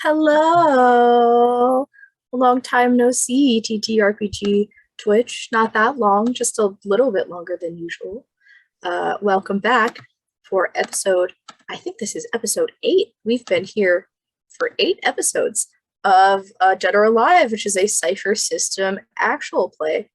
Hello. Long time no see, TTRPG Twitch. Not that long, just a little bit longer than usual. Welcome back for episode, I think this is episode 8. We've been here for 8 episodes of Dead or Alive, which is a Cypher System actual play.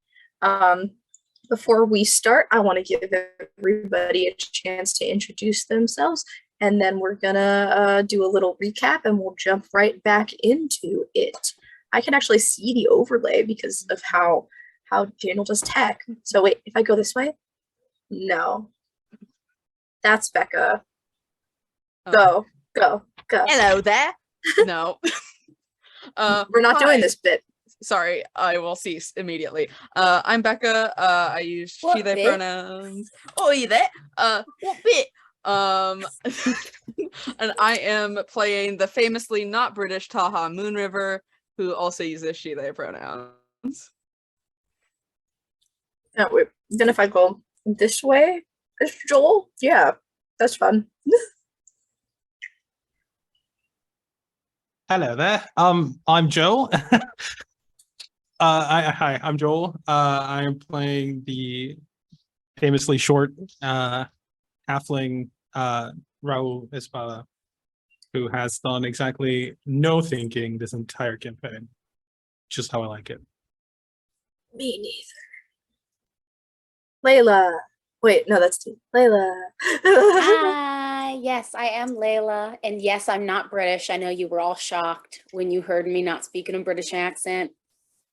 Before we start, I want to give everybody a chance to introduce themselves, and then we're gonna do a little recap and we'll jump right back into it. I can actually see the overlay because of how Daniel does tech. So wait, if I go this way? No. That's Becca. Go, go, go. Hello there. No. We're not doing this bit. Sorry, I will cease immediately. I'm Becca. I use she, they pronouns. Oh, you there? What bit? And I am playing the famously not British Taha Moonriver, who also uses she, they pronouns. No, wait. Then if I go this way, is Joel? Yeah, that's fun. Hello there. I'm Joel. Hi, I'm Joel. I'm playing the famously short halfling Raul Espada, who has done exactly no thinking this entire campaign. Just how I like it. Me neither. Layla. Wait, no, that's Layla. Hi, yes, I am Layla, and yes, I'm not British. I know you were all shocked when you heard me not speaking a British accent.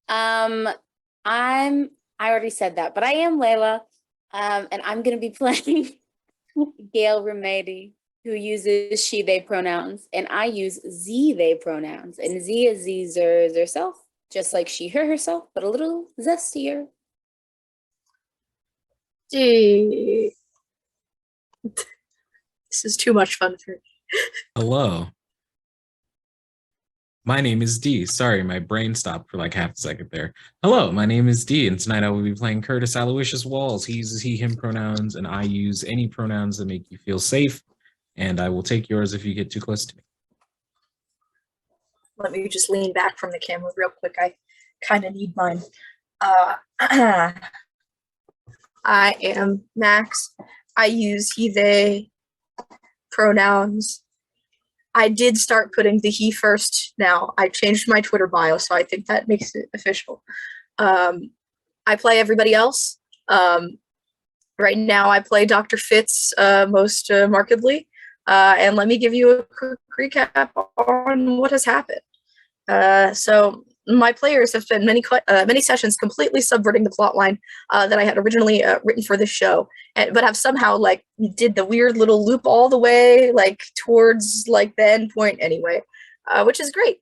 I already said that, but I am Layla, and I'm gonna be playing Gail Remedy, who uses she, they pronouns, and I use Z, they pronouns, and Z is Z, herself, just like she, her, herself, but a little zestier. Gee. This is too much fun for me. Hello. My name is D. Sorry, my brain stopped for like half a second there. Hello, my name is D, and tonight I will be playing Curtis Aloysius Walls. He uses he, him pronouns, and I use any pronouns that make you feel safe, and I will take yours if you get too close to me. Let me just lean back from the camera real quick. I kind of need mine. I am Max. I use he, they pronouns. I did start putting the he first now. I changed my Twitter bio, so I think that makes it official. I play everybody else. Right now I play Dr. Fitz most markedly. And let me give you a quick recap on what has happened. So my players have spent many sessions completely subverting the plot line that I had originally written for this show, but have somehow like did the weird little loop all the way like towards like the end point anyway, which is great.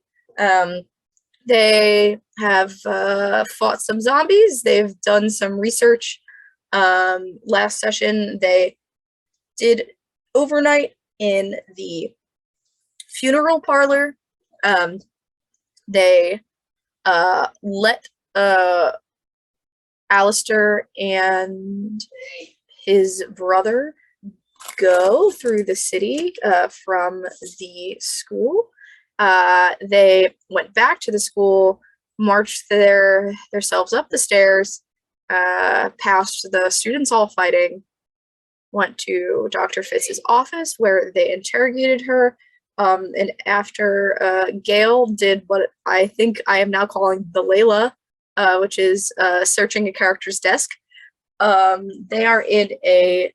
They have fought some zombies. They've done some research. Last session they did overnight in the funeral parlor. They let Alistair and his brother go through the city from the school. They went back to the school, marched themselves up the stairs, past the students all fighting, went to Dr. Fitz's office where they interrogated her. And after Gail did what I think I am now calling the Layla, which is searching a character's desk, they are in a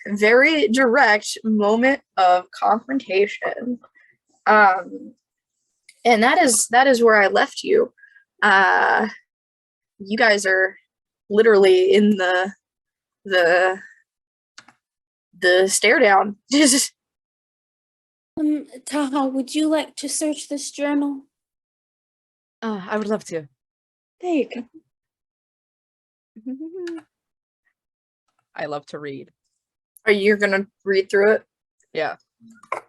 very direct moment of confrontation. And that is where I left you. You guys are literally in the stare down. Taha, would you like to search this journal? I would love to. There you go. I love to read. Are you gonna read through it? Yeah.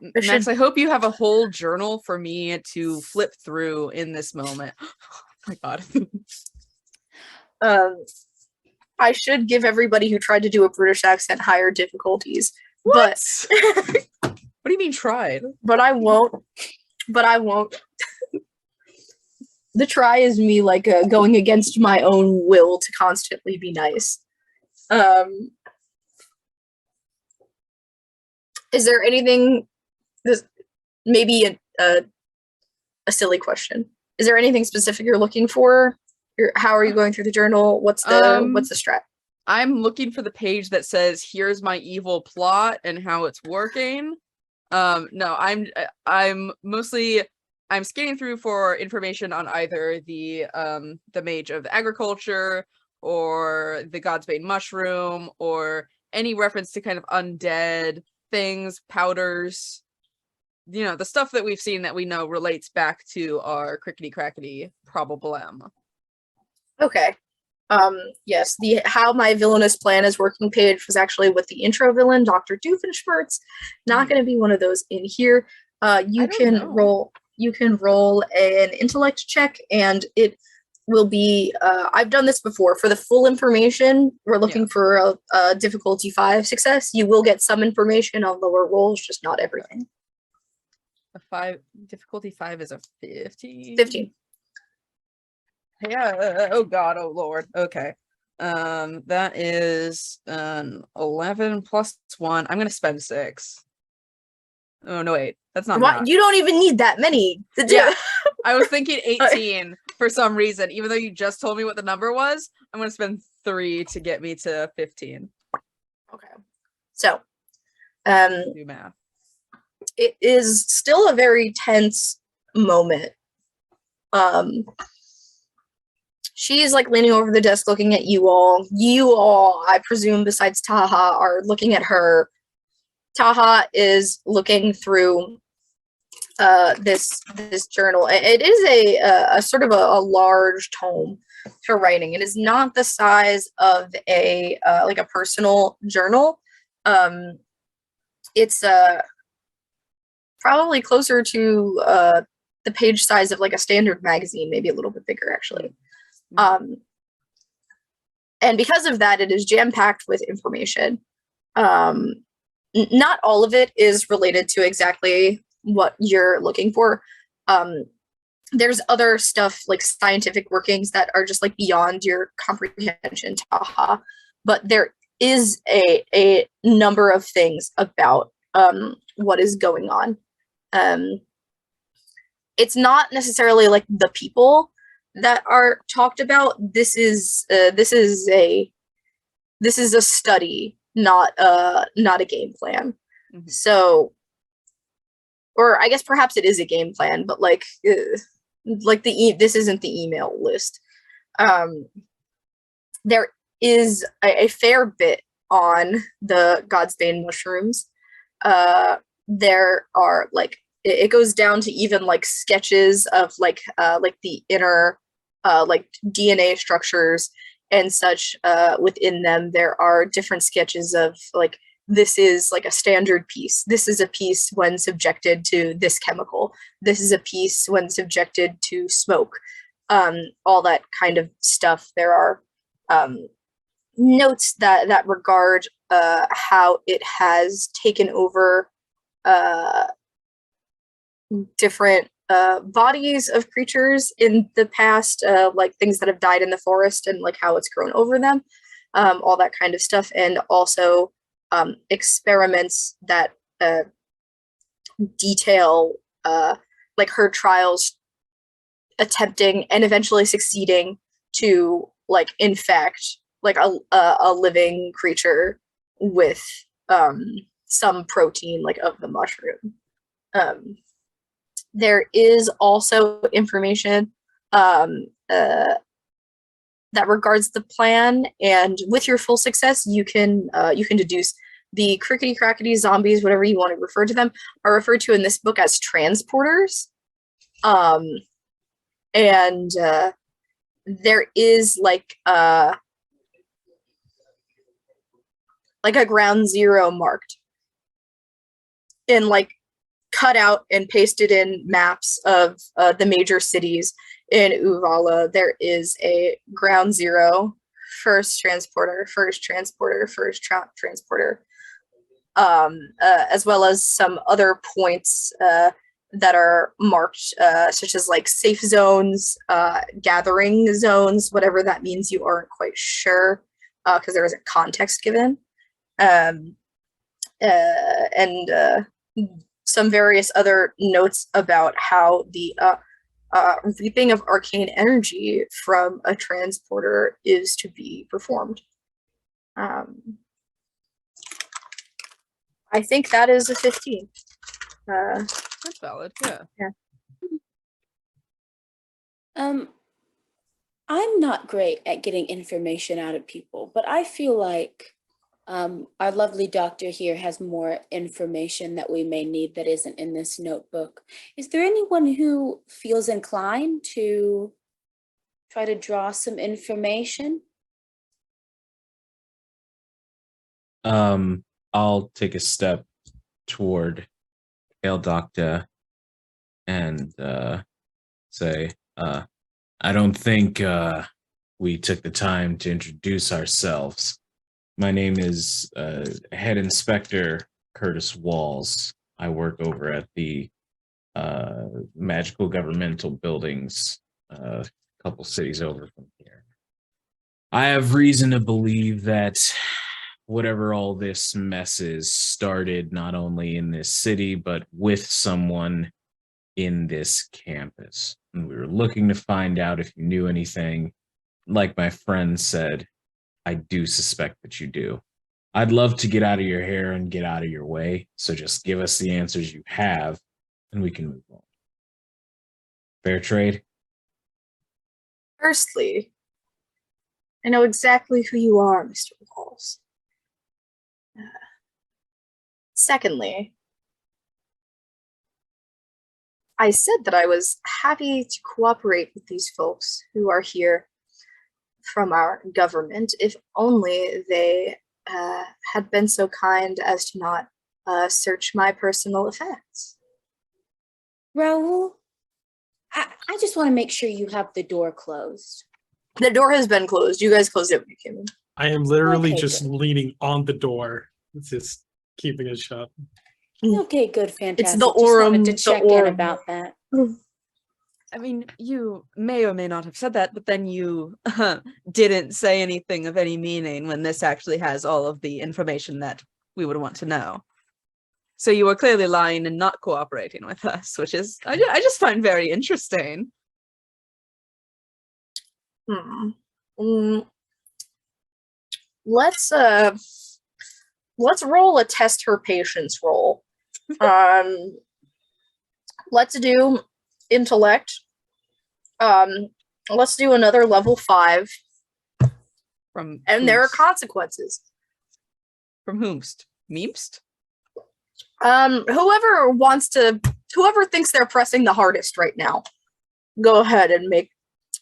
Max, I hope you have a whole journal for me to flip through in this moment. Oh my god. I should give everybody who tried to do a British accent higher difficulties. What? But What do you mean tried? but I won't. but I won't. The try is me like going against my own will to constantly be nice. Is there anything? This maybe a silly question. Is there anything specific you're looking for? How are you going through the journal? What's the strat? I'm looking for the page that says, "Here's my evil plot and how it's working." No, I'm mostly scanning through for information on either the mage of agriculture or the Godsbane mushroom or any reference to kind of undead things, powders, the stuff that we've seen that we know relates back to our crickety crackety problem. Okay. Yes, the How My Villainous Plan is Working page was actually with the intro villain, Dr. Doofenshmirtz. Not going to be one of those in here. You can roll an intellect check, and it will be, I've done this before. For the full information, we're looking for a difficulty 5 success. You will get some information on lower rolls, just not everything. Difficulty 5 is a 15? 15. Yeah. Oh God. Oh Lord. Okay. That is an 11 plus 1. I'm gonna spend 6. Oh no, wait. That's not math. You don't even need that many to do. Yeah. I was thinking 18 for some reason, even though you just told me what the number was. I'm gonna spend 3 to get me to 15. Okay. So, Do math. It is still a very tense moment. She's like leaning over the desk looking at you all. You all, I presume, besides Taha, are looking at her. Taha is looking through this journal. It is a sort of a large tome for writing. It is not the size of a like a personal journal. It's probably closer to the page size of like a standard magazine, maybe a little bit bigger actually. And because of that, it is jam-packed with information. Not all of it is related to exactly what you're looking for. There's other stuff like scientific workings that are just like beyond your comprehension, Taha. But there is a number of things about what is going on. It's not necessarily like the people that are talked about. This is a study, not a game plan. Mm-hmm. So, or I guess perhaps it is a game plan, but like this isn't the email list. There is a fair bit on the Godsbane mushrooms. There are like it goes down to even like sketches of like the inner like DNA structures and such within them. There are different sketches of like, this is like a standard piece. This is a piece when subjected to this chemical. This is a piece when subjected to smoke. All that kind of stuff. There are notes that regard how it has taken over different bodies of creatures in the past, like things that have died in the forest and like how it's grown over them, all that kind of stuff, and also experiments that detail like her trials attempting and eventually succeeding to like infect like a living creature with some protein like of the mushroom. There is also information that regards the plan, and with your full success, you can deduce the crickety crackety zombies, whatever you want to refer to them, are referred to in this book as transporters. And there is like a ground zero marked in like cut out and pasted in maps of the major cities in Uvala. There is a ground zero, first transporter, as well as some other points that are marked, such as like safe zones, gathering zones, whatever that means. You aren't quite sure because there isn't context given. And some various other notes about how the reaping of arcane energy from a transporter is to be performed. I think that is a 15. That's valid. Yeah. I'm not great at getting information out of people, but I feel like our lovely doctor here has more information that we may need that isn't in this notebook. Is there anyone who feels inclined to try to draw some information? I'll take a step toward Hail Doctor and say, I don't think we took the time to introduce ourselves. My name is Head Inspector Curtis Walls. I work over at the Magical Governmental Buildings, a couple cities over from here. I have reason to believe that whatever all this mess is started not only in this city, but with someone in this campus. And we were looking to find out if you knew anything. Like my friend said, I do suspect that you do. I'd love to get out of your hair and get out of your way. So just give us the answers you have and we can move on. Fair trade? Firstly, I know exactly who you are, Mr. Walls. Secondly, I said that I was happy to cooperate with these folks who are here from our government, if only they had been so kind as to not search my personal effects. Raul, I just want to make sure you have the door closed. The door has been closed. You guys closed it when you came in. I am literally Okay, just good. leaning on the door, just keeping it shut. Okay, good, fantastic. It's the Just wanted to Orem, check the in Orem. about that. I mean, you may or may not have said that, but then you didn't say anything of any meaning when this actually has all of the information that we would want to know. So you were clearly lying and not cooperating with us, which is I just find very interesting. Let's roll a test her patience roll. Let's do intellect. Let's do another level 5. And there are consequences. From whomst? Meemst? Whoever thinks they're pressing the hardest right now, go ahead and make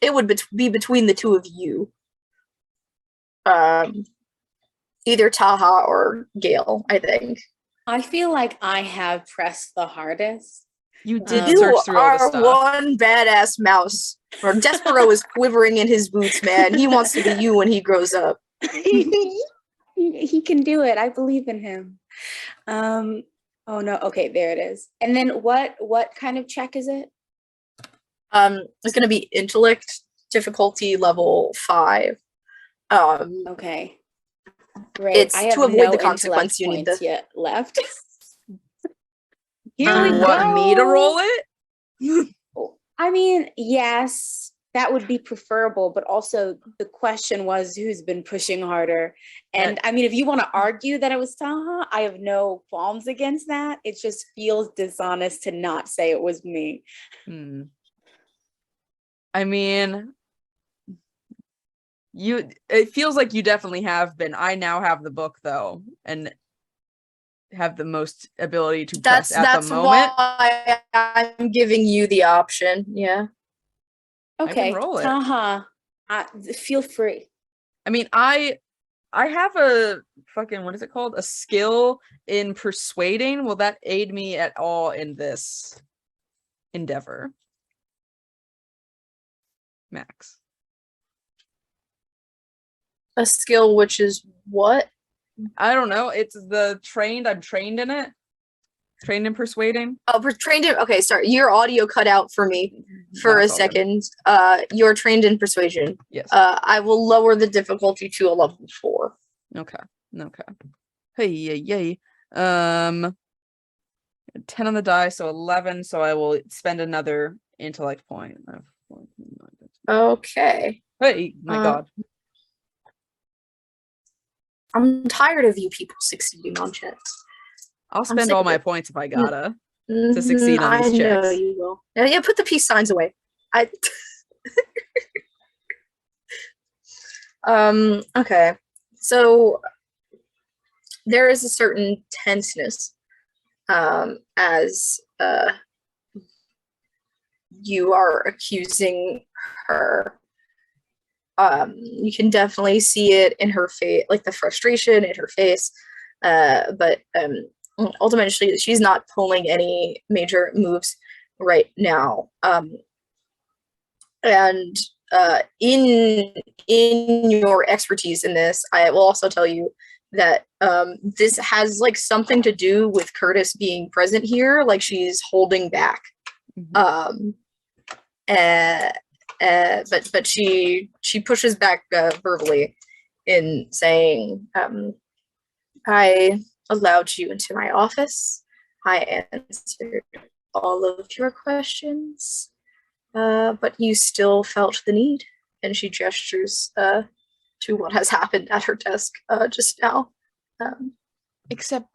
it would be between the two of you. Either Taha or Gale, I think. I feel like I have pressed the hardest. You did You search through all the are stuff. one badass mouse. Or Despero is quivering in his boots, man. He wants to be you when he grows up. He can do it. I believe in him. Oh no. Okay, there it is. And then what kind of check is it? It's gonna be intellect difficulty level 5. Okay. Great. It's I have to avoid no the consequence. intellect You need points the yet left. Here we You go. want me to roll it? I mean, yes, that would be preferable, but also the question was who's been pushing harder. And I mean, if you want to argue that it was Taha, I have no qualms against that. It just feels dishonest to not say it was me. I mean, it feels like you definitely have been. I now have the book though, and have the most ability to press at the moment. Why I'm giving you the option. Yeah. Okay, roll it. Taha, feel free. I mean, I have a fucking, what is it called? A skill in persuading. Will that aid me at all in this endeavor? Max. A skill which is what? I don't know. It's the trained. I'm trained in it. Trained in persuading? Oh, we're trained in. Okay, sorry. Your audio cut out for me for That's a all good. second. You're trained in persuasion. Yes. I will lower the difficulty to a level 4. Okay. Hey, yay. 10 on the die, so 11. So I will spend another intellect point. Okay. Hey, my God. I'm tired of you people succeeding on checks. I'll spend sick all of my it. points if I gotta. Mhm, succeed on these I know checks. you will. Yeah, put the peace signs away. Okay. So there is a certain tenseness as you are accusing her. You can definitely see it in her face, like the frustration in her face. But ultimately, she's not pulling any major moves right now. And in your expertise in this, I will also tell you that this has like something to do with Curtis being present here, like she's holding back. But she pushes back verbally in saying, I allowed you into my office. I answered all of your questions, but you still felt the need. And she gestures to what has happened at her desk just now. Except,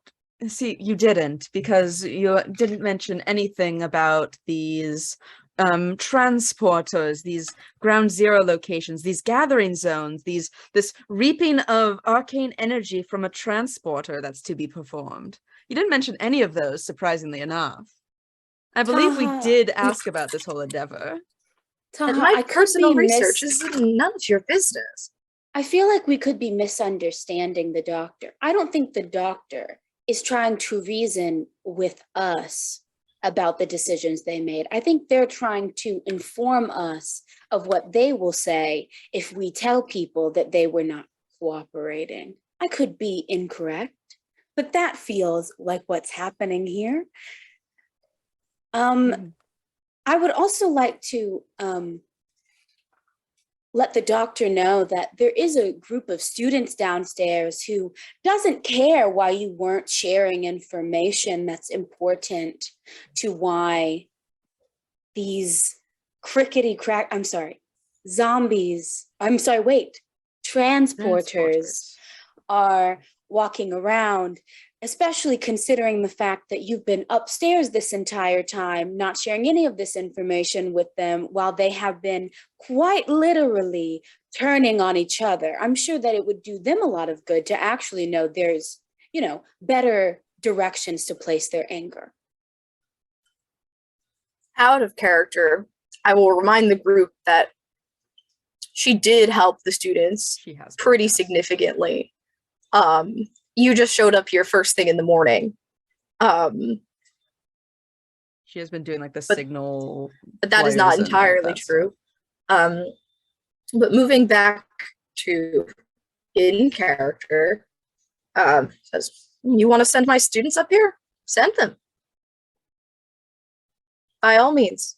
see, you didn't, because you didn't mention anything about these transporters, these ground zero locations, these gathering zones, this reaping of arcane energy from a transporter that's to be performed. You didn't mention any of those, surprisingly enough. I believe we did ask about this whole endeavor. And my personal research is none of your business. I feel like we could be misunderstanding the doctor. I don't think the doctor is trying to reason with us about the decisions they made. I think they're trying to inform us of what they will say if we tell people that they were not cooperating. I could be incorrect, but that feels like what's happening here. I would also like to let the doctor know that there is a group of students downstairs who doesn't care why you weren't sharing information that's important to why these transporters are walking around, especially considering the fact that you've been upstairs this entire time, not sharing any of this information with them, while they have been quite literally turning on each other. I'm sure that it would do them a lot of good to actually know there's, better directions to place their anger. Out of character, I will remind the group that she did help the students pretty significantly. You just showed up here first thing in the morning. She has been doing like the signal, but that is not entirely true. But moving back to in character, says, you want to send my students up here? Send them. By all means.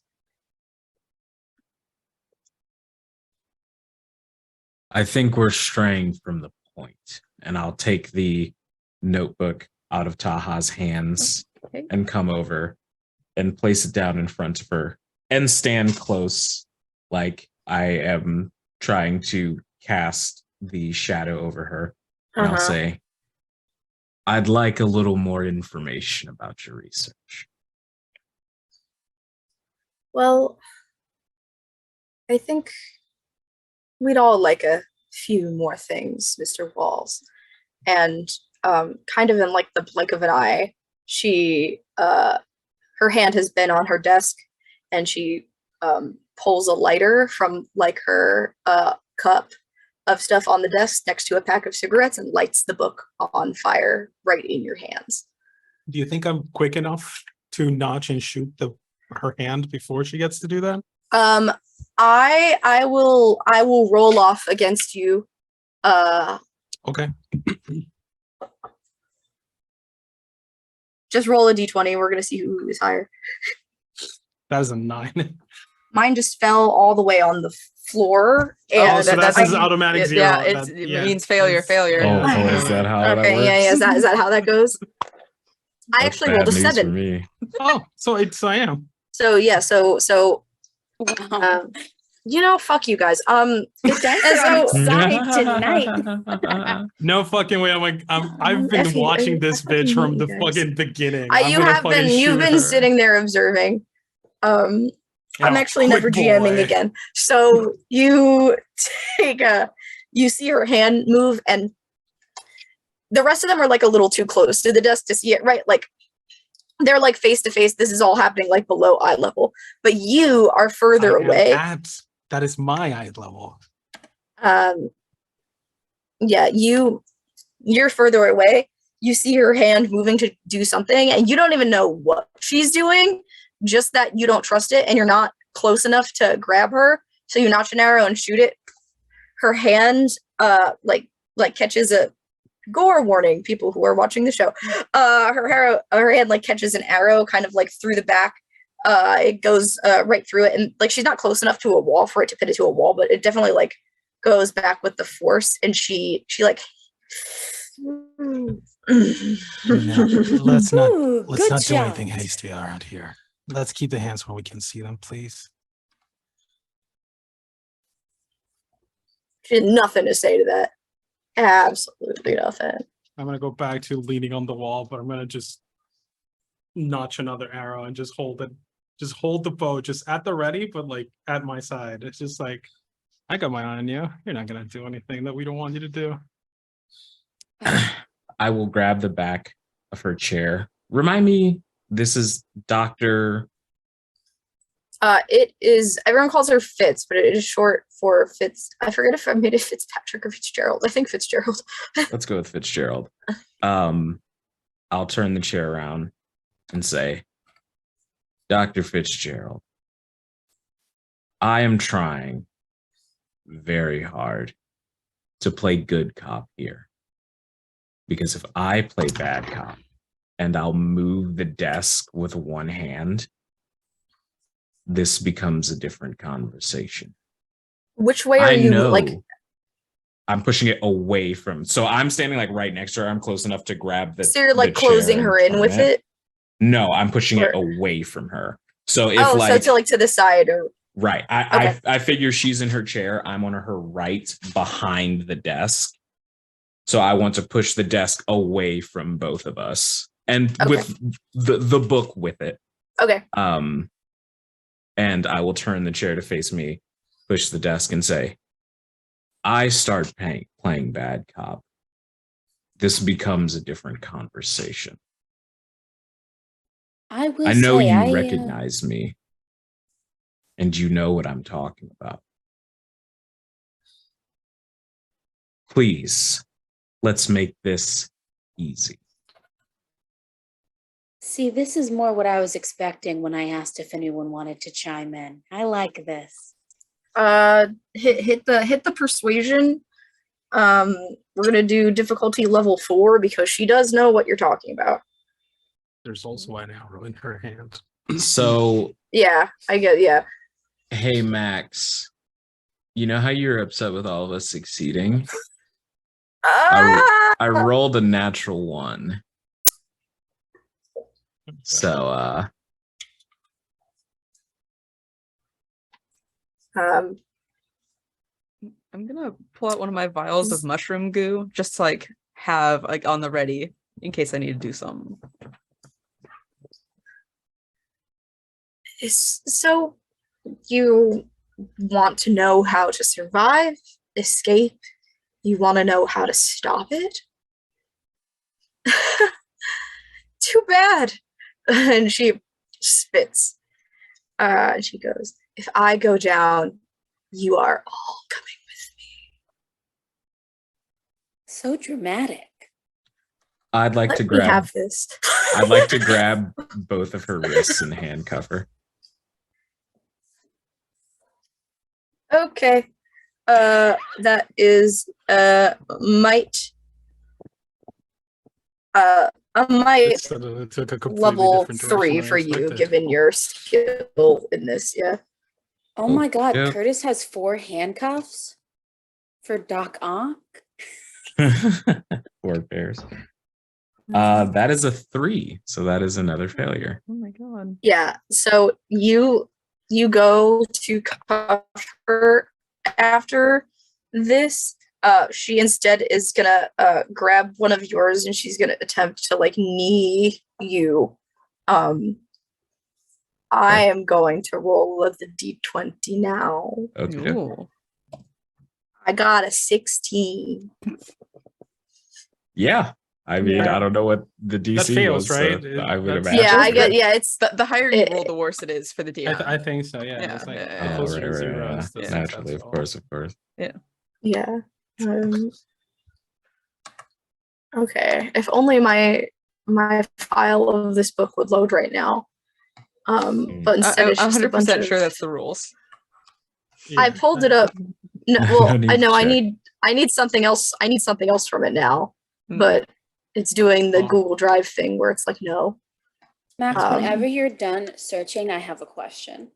I think we're straying from the point, and I'll take the notebook out of Taha's hands and come over and place it down in front of her and stand close like I am trying to cast the shadow over her. And I'll say, I'd like a little more information about your research. Well, I think we'd all like a few more things, Mr. Walls. And kind of in like the blink of an eye, she her hand has been on her desk and she pulls a lighter from like her cup of stuff on the desk next to a pack of cigarettes and lights the book on fire right in your hands. Do you think I'm quick enough to notch and shoot her hand before she gets to do that? I will roll off against you. Okay. Just roll a d20. We're gonna see who is higher. That is a 9. Mine just fell all the way on the floor. And so that's his like- automatic zero. Yeah, it means failure. Oh, is that how that okay, works? yeah. Is that how that goes? I That's actually bad rolled a news for 7. me. Oh, so I am. So yeah, so Wow. fuck you guys. The dice and are on so- its side tonight. No fucking way. I've been F you, watching I this fucking bitch from hate the you guys. fucking beginning. You've been sitting there observing. I'm actually never GMing again. So you you see her hand move, and the rest of them are like a little too close to the desk to see it, right? Like they're like face to face. This is all happening like below eye level, but you are further away. That is my eye level. Yeah, you're further away. You see her hand moving to do something, and you don't even know what she's doing. Just that you don't trust it, and you're not close enough to grab her. So you notch an arrow and shoot it. Her hand, like catches a gore warning. People who are watching the show, her hand like catches an arrow, kind of like through the back. It goes right through it, and like she's not close enough to a wall for it to fit into a wall, but it definitely like goes back with the force, and she like. Let's Ooh, not good do anything job. hasty around here. Let's keep the hands where we can see them, please. She had nothing to say to that. Absolutely nothing. I'm gonna go back to leaning on the wall, but I'm gonna just notch another arrow and just hold it. Just hold the bow just at the ready, but like at my side. It's just like, I got my eye on you. You're not gonna do anything that we don't want you to do. I will grab the back of her chair. Remind me, this is Dr. It is, everyone calls her Fitz, but it is short for Fitz. I forget if I made it Fitzpatrick or Fitzgerald. I think Fitzgerald. Let's go with Fitzgerald. I'll turn the chair around and say, Dr. Fitzgerald, I am trying very hard to play good cop here. Because if I play bad cop and I'll move the desk with one hand, this becomes a different conversation. Which way are you? Like, I'm pushing it away from. So I'm standing like right next to her. I'm close enough to grab the. so you're like the chair closing and her in turn with it? No, I'm pushing it Or- away from her. So if Oh, like so to the side or right, Okay. I figure she's in her chair. I'm on her right behind the desk. So I want to push the desk away from both of us, and Okay. with the book with it. okay. And I will turn the chair to face me, push the desk, and say, I start playing bad cop. This becomes a different conversation. I will I know say, you recognize me, and you know what I'm talking about. Please, let's make this easy. see, this is more what I was expecting when I asked if anyone wanted to chime in. I like this. Hit the persuasion. We're gonna do difficulty level 4 because she does know what you're talking about. There's also an arrow in her hand. So, Yeah, I get. Yeah. hey, Max, you know how you're upset with all of us succeeding? I rolled a natural 1. So, Um, I'm gonna pull out one of my vials of mushroom goo just to like have like on the ready in case I need to do something. so you want to know how to survive, escape? You want to know how to stop it? Too bad. And she spits. She goes, if I go down, you are all coming with me. So dramatic. I'd like to Let me grab. have this. I'd like to grab both of her wrists and handcuff her. Okay. That is might. might It took a completely level different direction 3 than I for you, expected. given your skill in this. Yeah. Oh my God, yeah. Curtis has 4 handcuffs for Doc Ock. 4 pairs. That is a 3, so that is another failure. Oh my god. Yeah. So you go to cuff her after this. She instead is gonna grab one of yours and she's gonna attempt to like knee you. I am going to roll with the d20 now. Okay. Ooh. I got a 16. Yeah. I mean, Yeah. I don't know what the DC fails, was, right? so I would That's- imagine. Yeah, I that- get. Yeah, it's The higher you It- roll, the worse it is for the DM. I think so. Yeah, Yeah, it's like yeah, the yeah. closer to right, zero yeah. is the Naturally, of successful. course, of course. yeah. Okay. If only my file of this book would load right now. But instead I'm it's just a bunch 100% of. sure that's the rules. I Yeah. pulled it up. No, well, need I to know I check. need something else. I need something else from it now. Hmm. But it's doing the Oh. Google Drive thing where it's like no. Max, Um, whenever you're done searching, I have a question.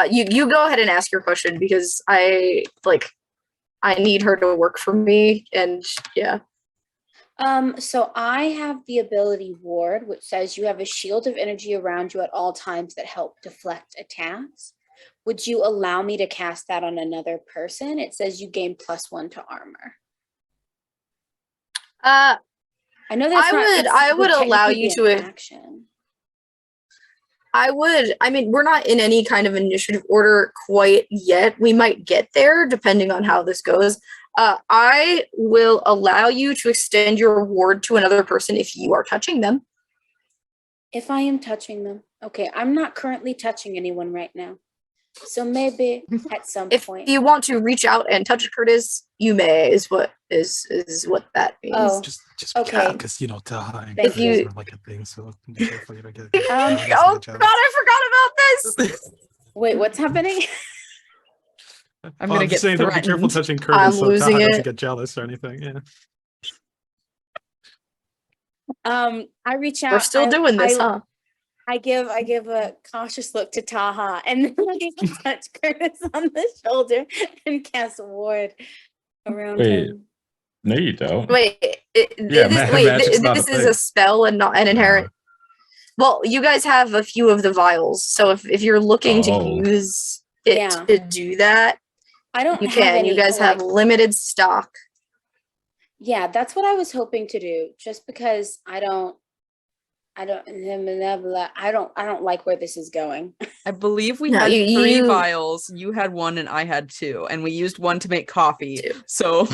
You go ahead and ask your question because I need her to work for me and yeah. So I have the ability Ward, which says you have a shield of energy around you at all times that help deflect attacks. Would you allow me to cast that on another person? It says you gain +1 to armor. I know that's I would allow you to action. I mean, we're not in any kind of initiative order quite yet. We might get there depending on how this goes. I will allow you to extend your reward to another person if you are touching them. If I am touching them. Okay, I'm not currently touching anyone right now. So maybe at some If point. you want to reach out and touch Curtis, you may, is what that means. Oh. Just Okay. because Taha and Thank Curtis you. are like a thing, so be careful you don't get. Oh jealous. God, I forgot about this. Wait, what's happening? I'm gonna get saying, don't be careful threatened. touching Curtis, I'm so losing Taha doesn't it. get jealous or anything. Yeah. I reach out. We're still doing this, huh? I give a cautious look to Taha and then I touch Curtis on the shoulder and cast Ward around Wait. him. No, you don't. Wait, Yeah, magic's not a this is thing. a spell and not an inherent. Well, you guys have a few of the vials, so if you're looking to Oh. use it Yeah. to do that, I don't you have can. any. You guys have limited stock. Yeah, that's what I was hoping to do. Just because I don't like where this is going. I believe we No, had you- 3 you- vials. You had 1 and I had 2, and we used 1 to make coffee. 2. So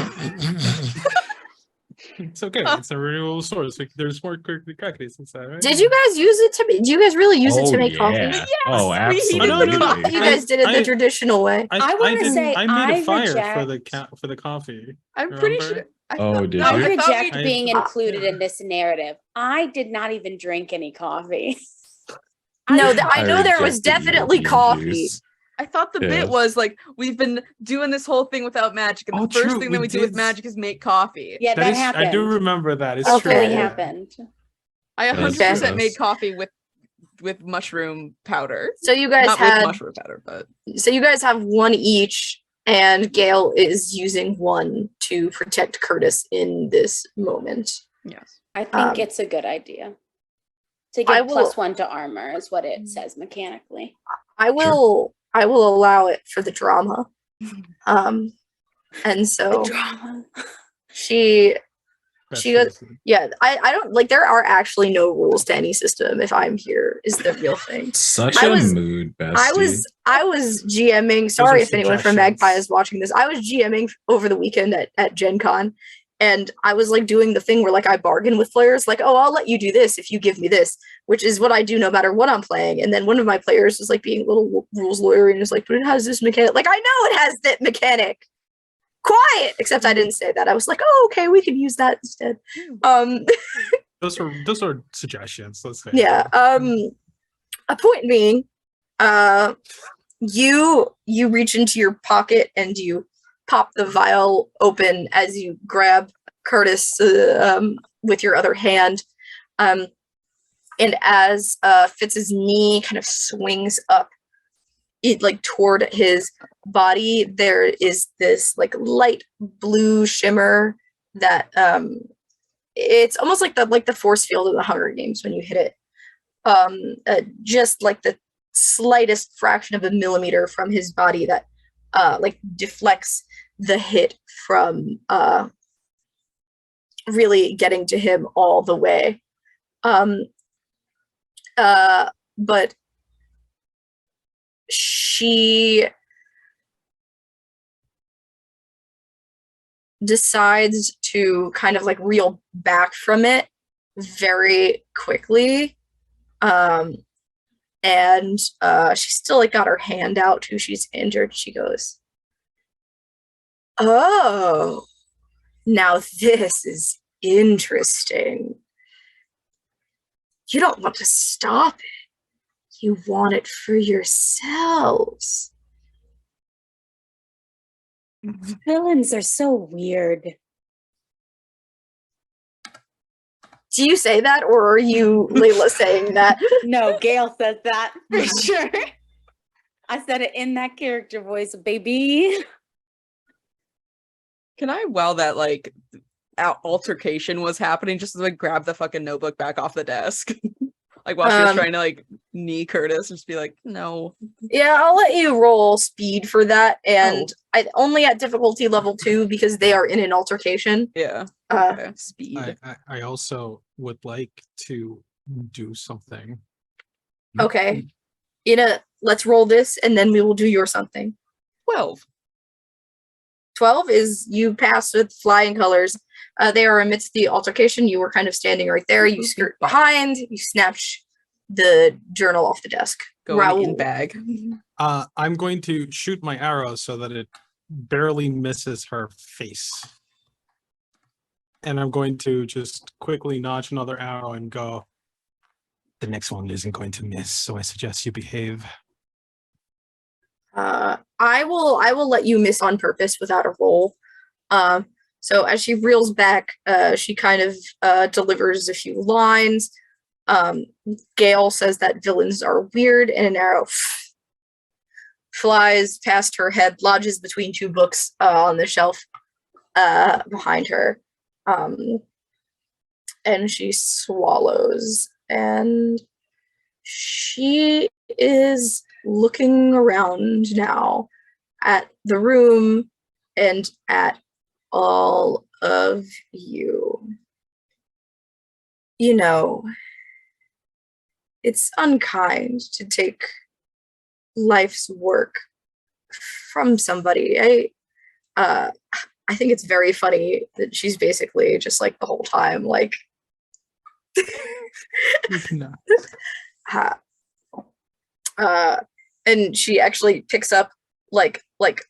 It's okay. It's a renewable source. Like, there's more cookies inside, right? Did you guys use it to? Do you guys really use it to make coffee? Yeah. Oh, we absolutely. heated the I thought you guys did it the traditional way. I wanna didn't- say I made I a fire reject- for the coffee. I'm pretty Remember? sure. I Oh, thought- did no, you? I I thought reject we- being I- included yeah. in this narrative. I did not even drink any coffee. No, I I know there was rejected definitely European coffee. juice. I thought the Yeah. bit was like we've been doing this whole thing without magic, and Oh, the first true, thing we that we do with did. magic is make coffee. Yeah, that is, happened. I do remember that. It's That true. fully Okay. yeah. happened. I That's 100% gross. made coffee with mushroom powder. So you guys Not with had. mushroom powder, but So you guys have 1 each, and Gail is using 1 to protect Curtis in this moment. yes. I think Um, it's a good idea. To I get will- +1 to armor is what it says mechanically. I will allow it for the drama. And so Drama. she Best She goes- reason. yeah, I don't like there are actually no rules to any system if I'm here is the real thing. Such I a was- mood, bestie. I was GMing. are Sorry if anyone from suggestions. Magpie is watching this. I was GMing over the weekend at Gen Con, and I was like doing the thing where like I bargain with players, like, oh, I'll let you do this if you give me this, which is what I do no matter what I'm playing. And then one of my players was like being a little rules lawyer and is like, but it has this mechanic. Like I know it has that mechanic. Quiet. Except I didn't say that. I was like, oh, okay, we could use that instead. Those are suggestions. Let's say. Yeah. A point being, you reach into your pocket and you pop the vial open as you grab Curtis with your other hand. And as Fitz's knee kind of swings up, it like toward his body, there is this like light blue shimmer that it's almost like the force field of the Hunger Games when you hit it. Just like the slightest fraction of a millimeter from his body that like deflects the hit from really getting to him all the way. But she decides to kind of like reel back from it very quickly. And she still like got her hand out too. She's injured. She goes, "Oh, now this is interesting. You don't want to stop it. You want it for yourselves." Villains are so weird. Do you say that, or are you, Layla, saying that? No, Gail said that for sure. I said it in that character voice, baby. Can I, while that like altercation was happening, just like grab the fucking notebook back off the desk? Like while she was trying to like knee Curtis, just be like, no. Yeah, I'll let you roll speed for that, and I only at difficulty level 2 because they are in an altercation. Yeah. Okay. Speed. I also would like to do something. Okay. Let's roll this, and then we will do your something. 12. 12 is you pass with flying colors. They are amidst the altercation. You were kind of standing right there. You skirt behind. You snatch the journal off the desk. Going in bag. I'm going to shoot my arrow so that it barely misses her face. And I'm going to just quickly notch another arrow and go, the next one isn't going to miss, so I suggest you behave. I will let you miss on purpose without a roll. So as she reels back, she kind of delivers a few lines. Gale says that villains are weird, and an arrow flies past her head, lodges between two books on the shelf behind her. And she swallows, and she is looking around now at the room and at all of you. You know, it's unkind to take life's work from somebody. I think it's very funny that she's basically just like the whole time like No. And she actually picks up like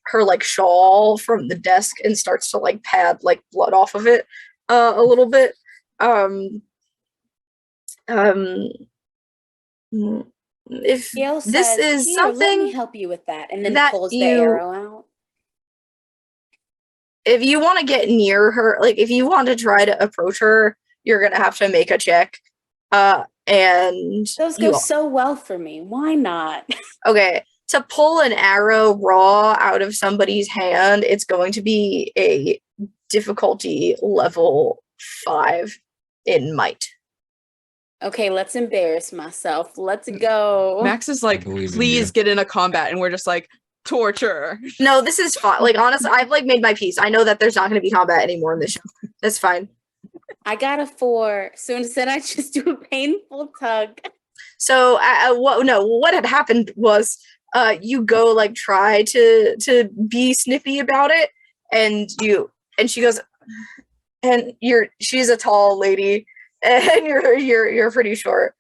her like shawl from the desk and starts to like pad like blood off of it a little bit. If Gail this says, is "Here, something let me help you with that," and then that pulls the you- arrow out. if you want to get near her, like if you want to try to approach her, you're gonna have to make a check. And Those go so well for me. Why not? okay, to pull an arrow raw out of somebody's hand, it's going to be a difficulty level 5 in might. Okay, let's embarrass myself. Let's go. Max is like, believe in please you. get in a combat, and we're just like, torture. No, this is fine. Like honestly, I've like made my peace. I know that there's not going to be combat anymore in this show. That's fine. I got a 4. So instead, I just do a painful tug. So what had happened was you go like try to be snippy about it, and she goes, and she's a tall lady and you're pretty short,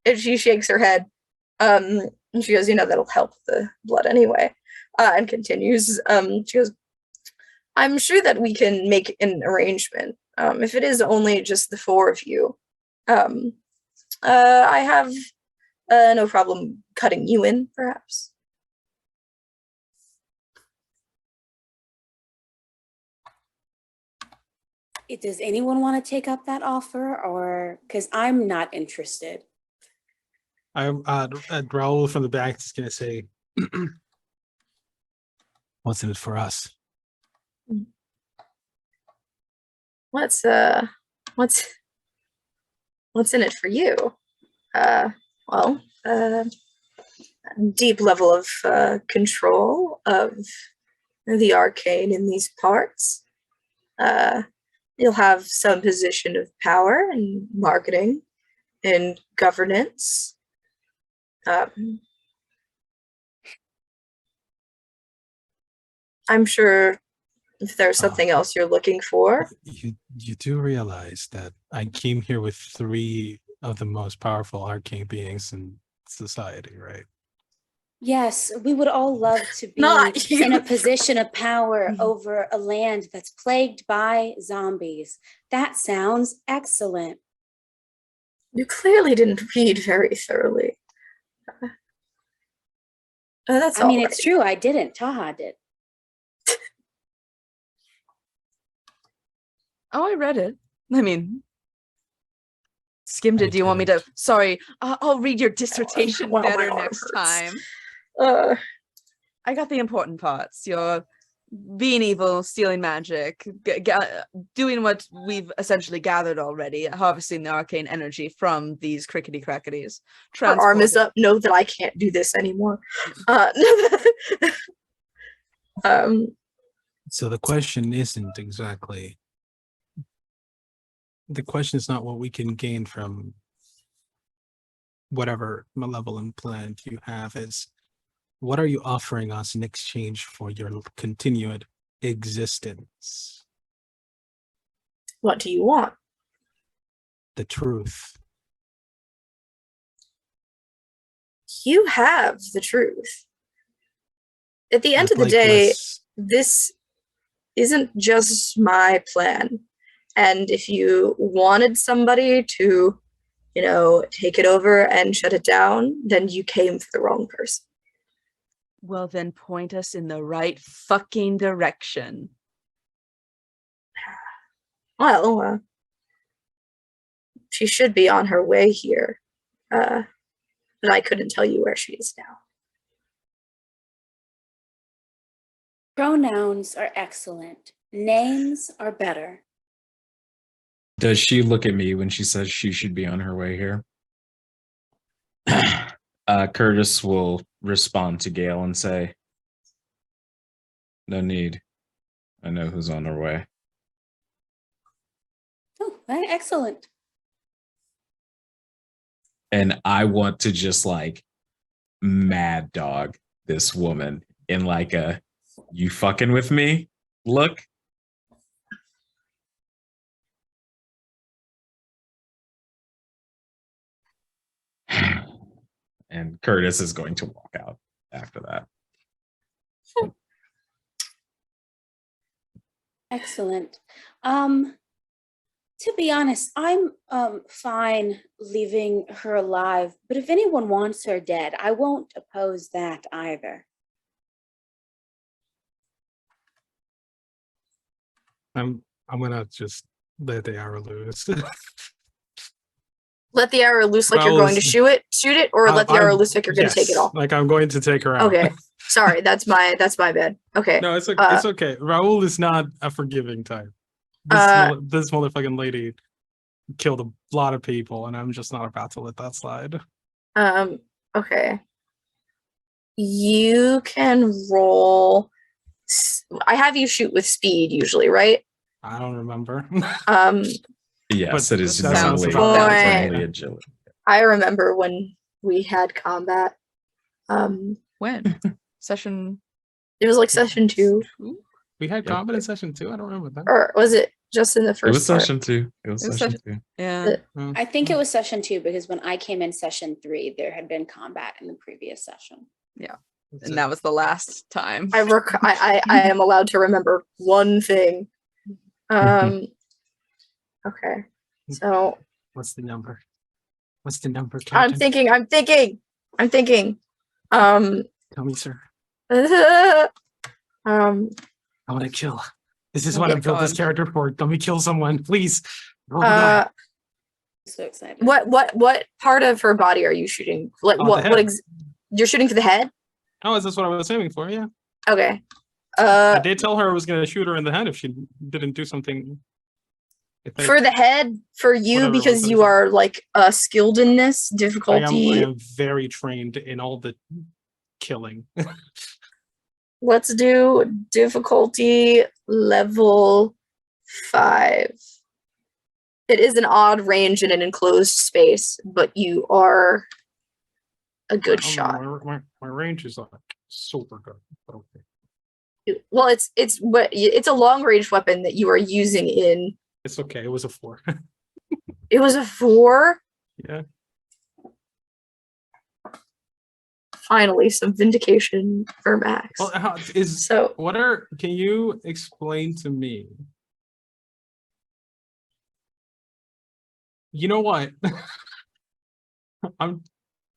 and she shakes her head, and she goes, that'll help the blood anyway, and continues. She goes, I'm sure that we can make an arrangement, if it is only just the 4 of you. I have no problem cutting you in, perhaps. Does anyone want to take up that offer, or because I'm not interested? I'm Raul from the back is gonna say, "What's in it for us?" What's in it for you? Well, deep level of control of the arcane in these parts. You'll have some position of power in marketing and governance. I'm sure if there's something else you're looking for. You do realize that I came here with 3 of the most powerful arcane beings in society, right? Yes, we would all love to be Not you. in a position of power over a land that's plagued by zombies. That sounds excellent. You clearly didn't read very thoroughly. That's I mean, all it's true. I didn't. Taha did. Oh, I read it. I mean, skimmed I it. Do you want me to? didn't. Sorry, I'll read your dissertation Wow, my better arm next hurts. time. Uh, I got the important parts. You're being evil, stealing magic, doing what we've essentially gathered already, harvesting the arcane energy from these crickety crackities. her arm is up. Know that I can't do this anymore. So the question isn't exactly. The question is not what we can gain from whatever malevolent plan you have. Is what are you offering us in exchange for your continued existence? What do you want? The truth. You have the truth. At the end I'd of the like day, less- this isn't just my plan. And if you wanted somebody to, take it over and shut it down, then you came for the wrong person. Well, then point us in the right fucking direction. Well, she should be on her way here. But I couldn't tell you where she is now. Pronouns are excellent. Names are better. Does she look at me when she says she should be on her way here? Curtis will respond to Gail and say, "No need. I know who's on her way." Oh, excellent. And I want to just like mad dog this woman in like a "you fucking with me" look. And Curtis is going to walk out after that. Excellent. To be honest, I'm fine leaving her alive, but if anyone wants her dead, I won't oppose that either. I'm gonna just let the arrow loose. Let the arrow loose like you're Raul going to is- shoot it, or let the arrow loose like you're going to take it Yes, off. like I'm going to take her out. Okay, sorry, that's my bad. Okay, No, it's okay. It's okay. Raul is not a forgiving type. This motherfucking lady killed a lot of people, and I'm just not about to let that slide. okay. You can roll. I have you shoot with speed usually, right? I don't remember. Yes, But it is that sounds normally, about it's right. normally agility. I remember when we had combat. When? Session It was like session 2, 2? We had Yep. combat in session 2. I don't remember that. or was it just in the It first was part? session 2. It was It was session 2. Yeah. I think it was session 2 because when I came in session 3, there had been combat in the previous session. And that was the last time. I am allowed to remember one thing. Okay. So What's the number? What's the number, I'm Captain? thinking. Tell me, sir. I I want to kill This is Oh what my I built this God. character for. Let me kill someone, please. Roll the die. So excited. What part of her body are you shooting? Like Oh, the head. you're shooting for the head? Oh, is this what I was aiming for? Yeah. Okay. I did tell her I was gonna shoot her in the head if she didn't do something. For the head, for you, Whatever it was because that I you said. are like skilled in this I difficulty. am very trained in all the killing. Let's do difficulty level 5. It is an odd range in an enclosed space, but you are a good shot. My range is like super good. But okay. Well, it's a long range weapon that you are using in. It's okay. It was a 4. It was a 4. Yeah. Finally, some vindication for Max. Well, can you explain to me? You know what?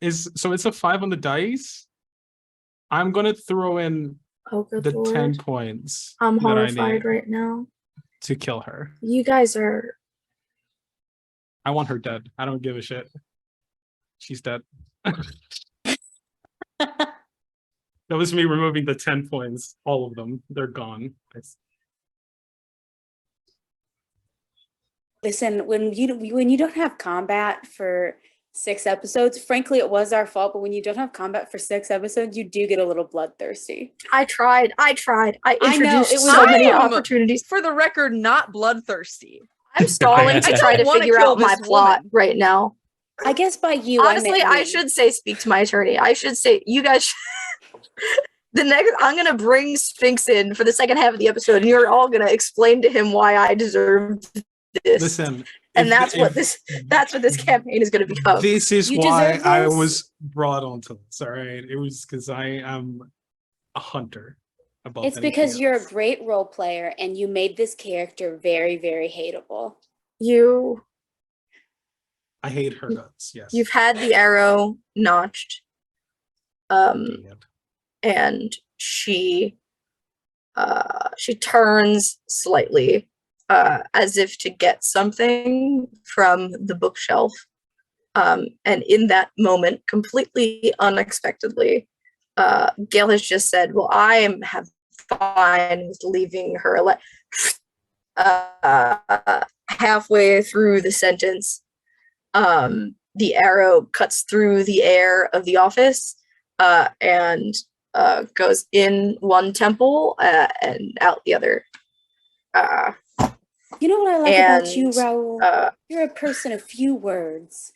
It's a 5 on the dice. I'm gonna throw in Oh, good the Lord. 10 points I'm that I horrified need right now. to kill her. You guys are. I want her dead. I don't give a shit. She's dead. That was me removing the 10 points. All of them. They're gone. Listen, when you don't have combat for 6 episodes, frankly, it was our fault. But when you don't have combat for 6 episodes, you do get a little bloodthirsty. I tried. I I know, introduced it was so many I am- opportunities. For the record, not bloodthirsty. I'm stalling to I try to don't wanna figure kill out my this plot woman. right now. I guess by you, Honestly, I I should say speak to my attorney. I should say you guys. I'm gonna bring Sphinx in for the second half of the episode, and you're all gonna explain to him why I deserve this. Listen, and that's what this campaign is gonna become. This is You why deserve I this. was brought onto this. All right, it was because I am a hunter. It's because you're a great role player and you made this character very, very hateable. I hate her guts. Yes, You've had the arrow notched, and she turns slightly, as if to get something from the bookshelf, and in that moment, completely unexpectedly, Gail has just said, "Well, I am fine with leaving her." Halfway through the sentence, the arrow cuts through the air of the office, and goes in one temple and out the other. You know what I like about you, And, Raul? You're a person of few words.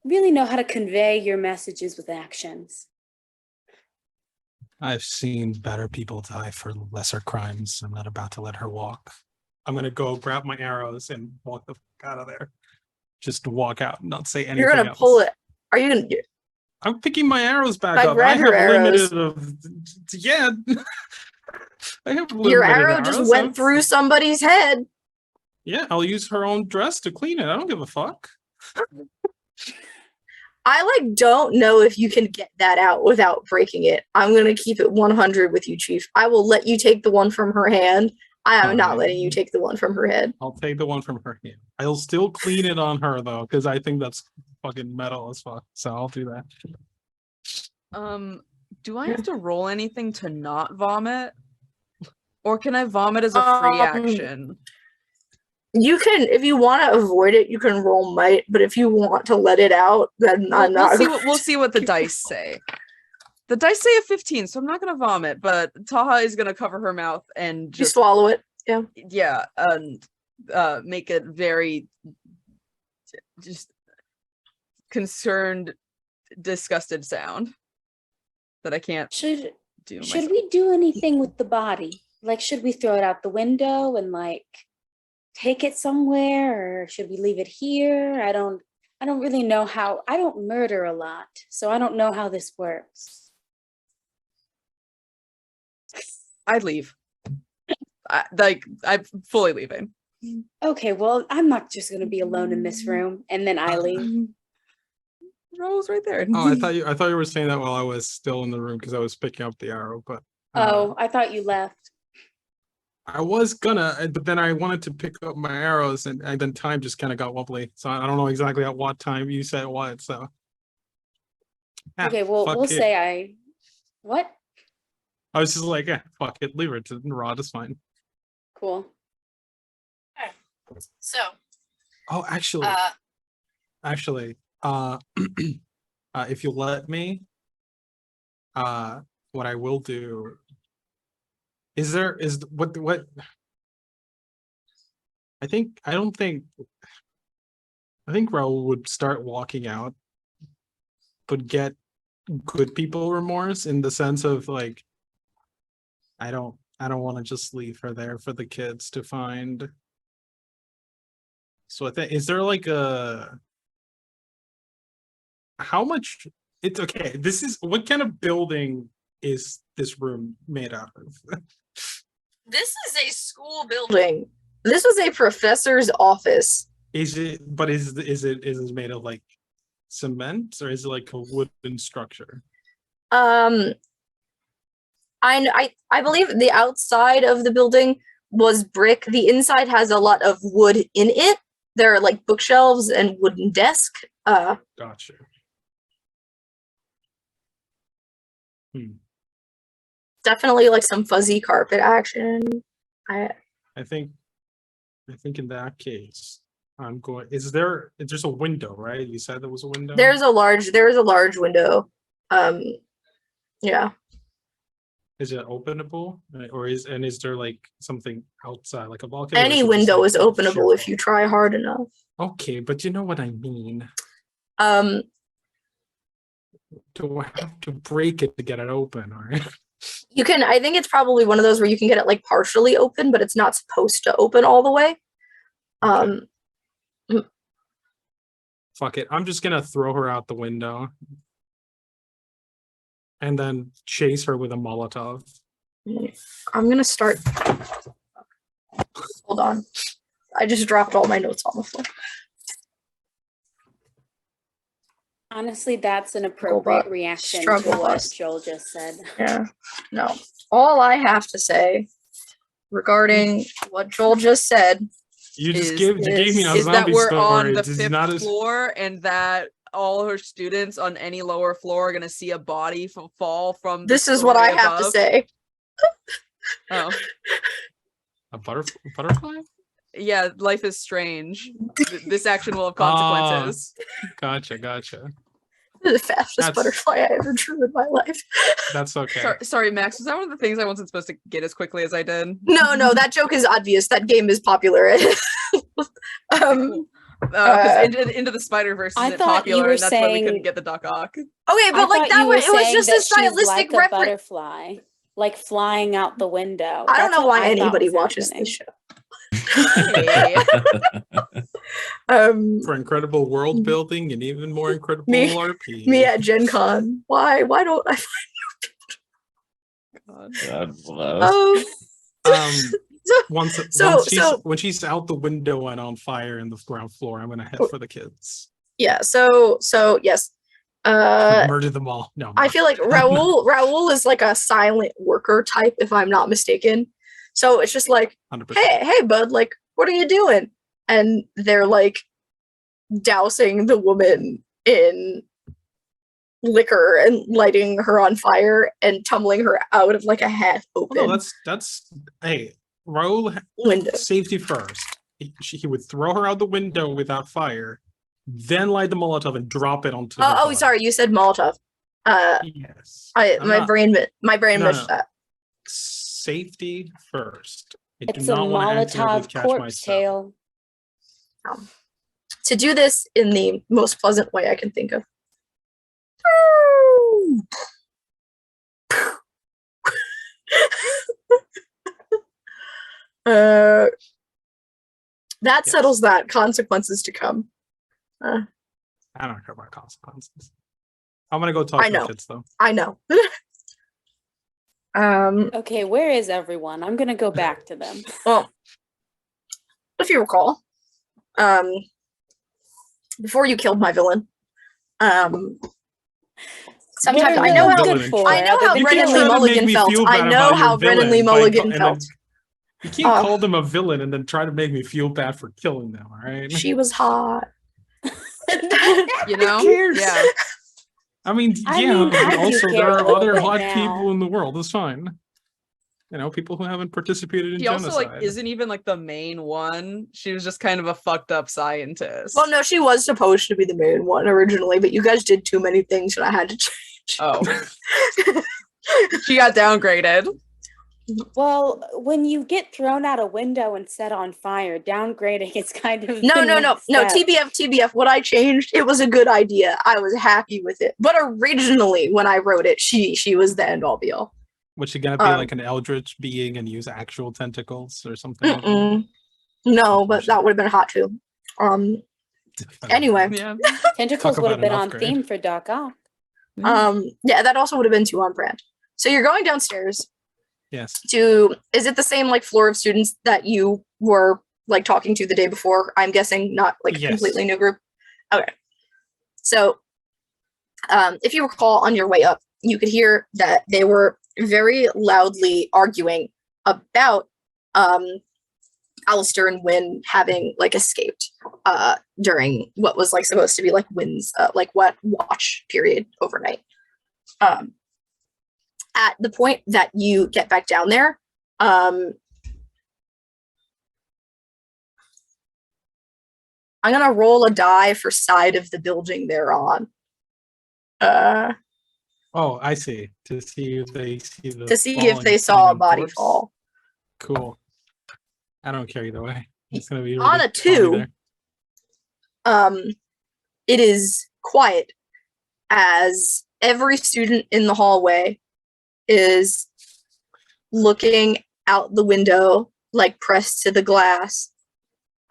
Really know how to convey your messages with actions. I've seen better people die for lesser crimes. I'm not about to let her walk. I'm gonna go grab my arrows and walk the fuck out of there. Just walk out, not say anything. You're gonna else. pull it. Are you gonna? I'm picking my arrows back I up. I grabbed have your arrows. limited of yeah. I have Your limited arrow just arrows. went through somebody's head. Yeah, I'll use her own dress to clean it. I don't give a fuck. I don't know if you can get that out without breaking it. I'm gonna keep it 100 with you, Chief. I will let you take the one from her hand. I am not letting you take the one from her head. I'll take the one from her hand. I'll still clean it on her though, because I think that's fucking metal as fuck. So I'll do that. Do I have to roll anything to not vomit? Or can I vomit as a free action? You can, if you want to avoid it, you can roll might, but if you want to let it out, then I'm not. We'll see what the dice say. The dice say a 15, so I'm not gonna vomit, but Taha is gonna cover her mouth and You just swallow it. Yeah. and make it very just concerned, disgusted sound that I can't Should do. Should we do anything with the body? Like, should we throw it out the window and take it somewhere, or should we leave it here? I don't really know how. I don't murder a lot, so I don't know how this works. I'd leave. I'm fully leaving. Okay, well, I'm not just gonna be alone in this room, and then I leave. Raul's right there. Oh, I thought you were saying that while I was still in the room because I was picking up the arrow, but Oh, I thought you left. I was gonna, but then I wanted to pick up my arrows, and then time just kind of got wobbly. So I don't know exactly at what time you said what. So Okay, well, fuck we'll it. say what? I was just like, fuck it, leave it to Rod. Is fine. Cool. So, Oh, actually, if you let me, what I will do is what I think I think Raul would start walking out, but get good people remorse in the sense of like I don't want to just leave her there for the kids to find. So I think, is there like how much it's okay. This is what kind of building is this room made out of? this is a school building. This was a professor's office. Is it made of like cement, or is it like a wooden structure? I believe the outside of the building was brick. The inside has a lot of wood in it. There are like bookshelves and wooden desk. Gotcha. Definitely like some fuzzy carpet action. I think in that case, I'm going. Is there's a window, right? You said there was a window. There is a large window. Yeah. Is it openable, or is there like something outside, like a balcony? Any window is openable if you try hard enough. Okay, but you know what I mean. Do I have to break it to get it open, or? You can. I think it's probably one of those where you can get it like partially open, but it's not supposed to open all the way. Fuck it. I'm just gonna throw her out the window. And then chase her with a Molotov. I'm gonna start. Hold on. I just dropped all my notes on the floor. Honestly, that's an appropriate reaction to what Joel just said. Yeah. No. All I have to say regarding what Joel just said. You gave me a is that zombie we're story. on the This is fifth not floor, and that all her students on any lower floor are gonna see a body fall from. This is what I story have to above. say. Oh, a butterfly? yeah, life is strange. This action will have consequences. Gotcha. The fastest butterfly I ever drew in my life. That's okay. Sorry, Max. Was that one of the things I wasn't supposed to get as quickly as I did? No, that joke is obvious. That game is popular. Into the Spider-Verse isn't popular, and that's why we couldn't get the Doc Ock. Okay, but like that was, it was just a stylistic like reference. Butterfly, like flying out the window. I don't know why anybody watches this show. For incredible world building and even more incredible RP. Me at Gen Con. Why don't I find God bless. When she's out the window and on fire in the ground floor, I'm gonna head for the kids. Yeah, so yes. Murder them all. No. I feel like Raul is like a silent worker type, if I'm not mistaken. So it's just like, 100%. hey, bud, like, what are you doing? And they're like dousing the woman in liquor and lighting her on fire and tumbling her out of like a half open. Oh, no, that's hey, Raul window. Safety first. He would throw her out the window without fire, then light the Molotov and drop it onto. Oh, sorry, you said Molotov. Yes. My brain missed that. Safety first. It's a Molotov corpse tail. To do this in the most pleasant way I can think of. That settles that. Consequences to come. I don't care about consequences. I'm gonna go talk to the kids though. I know. Okay, where is everyone? I'm gonna go back to them. Well, if you recall, before you killed my villain, sometimes I know how Brennan Lee Mulligan felt. I know how Brennan Lee Mulligan felt. You can't call them a villain and then try to make me feel bad for killing them, all right? She was hot. You know? Who cares? Yeah. I mean, I yeah, mean, but I do also care there a are little other bit hot now. people in the world. It's fine. You know, people who haven't participated in She also genocide. like isn't even like the main one. She was just kind of a fucked up scientist. Well, no, she was supposed to be the main one originally, but you guys did too many things and I had to change. Oh. She got downgraded. Well, when you get thrown out a window and set on fire, downgrading is kind of No, the no, no, next no. step. TBF. What I changed, it was a good idea. I was happy with it. But originally, when I wrote it, she was the end all be all. Was she gonna be like an eldritch being and use actual tentacles or something? No, but that would have been hot too. Anyway, Yeah. Tentacles Talk would have about been an on upgrade. theme for Doc Ock. yeah, that also would have been too on brand. So you're going downstairs Yes. to. Is it the same like floor of students that you were like talking to the day before? I'm guessing not like a Yes. completely new group. Okay. So, if you recall, on your way up, you could hear that they were very loudly arguing about Alistair and Wynn having like escaped during what was like supposed to be like Wynn's like what watch period overnight. At the point that you get back down there, I'm gonna roll a die for side of the building they're on. Oh, I see. To see if they see the To see if falling they saw a flaming body corpse. fall. Cool. I don't care either way. It's gonna be On a really funny 2, there. it is quiet as every student in the hallway is looking out the window, like pressed to the glass,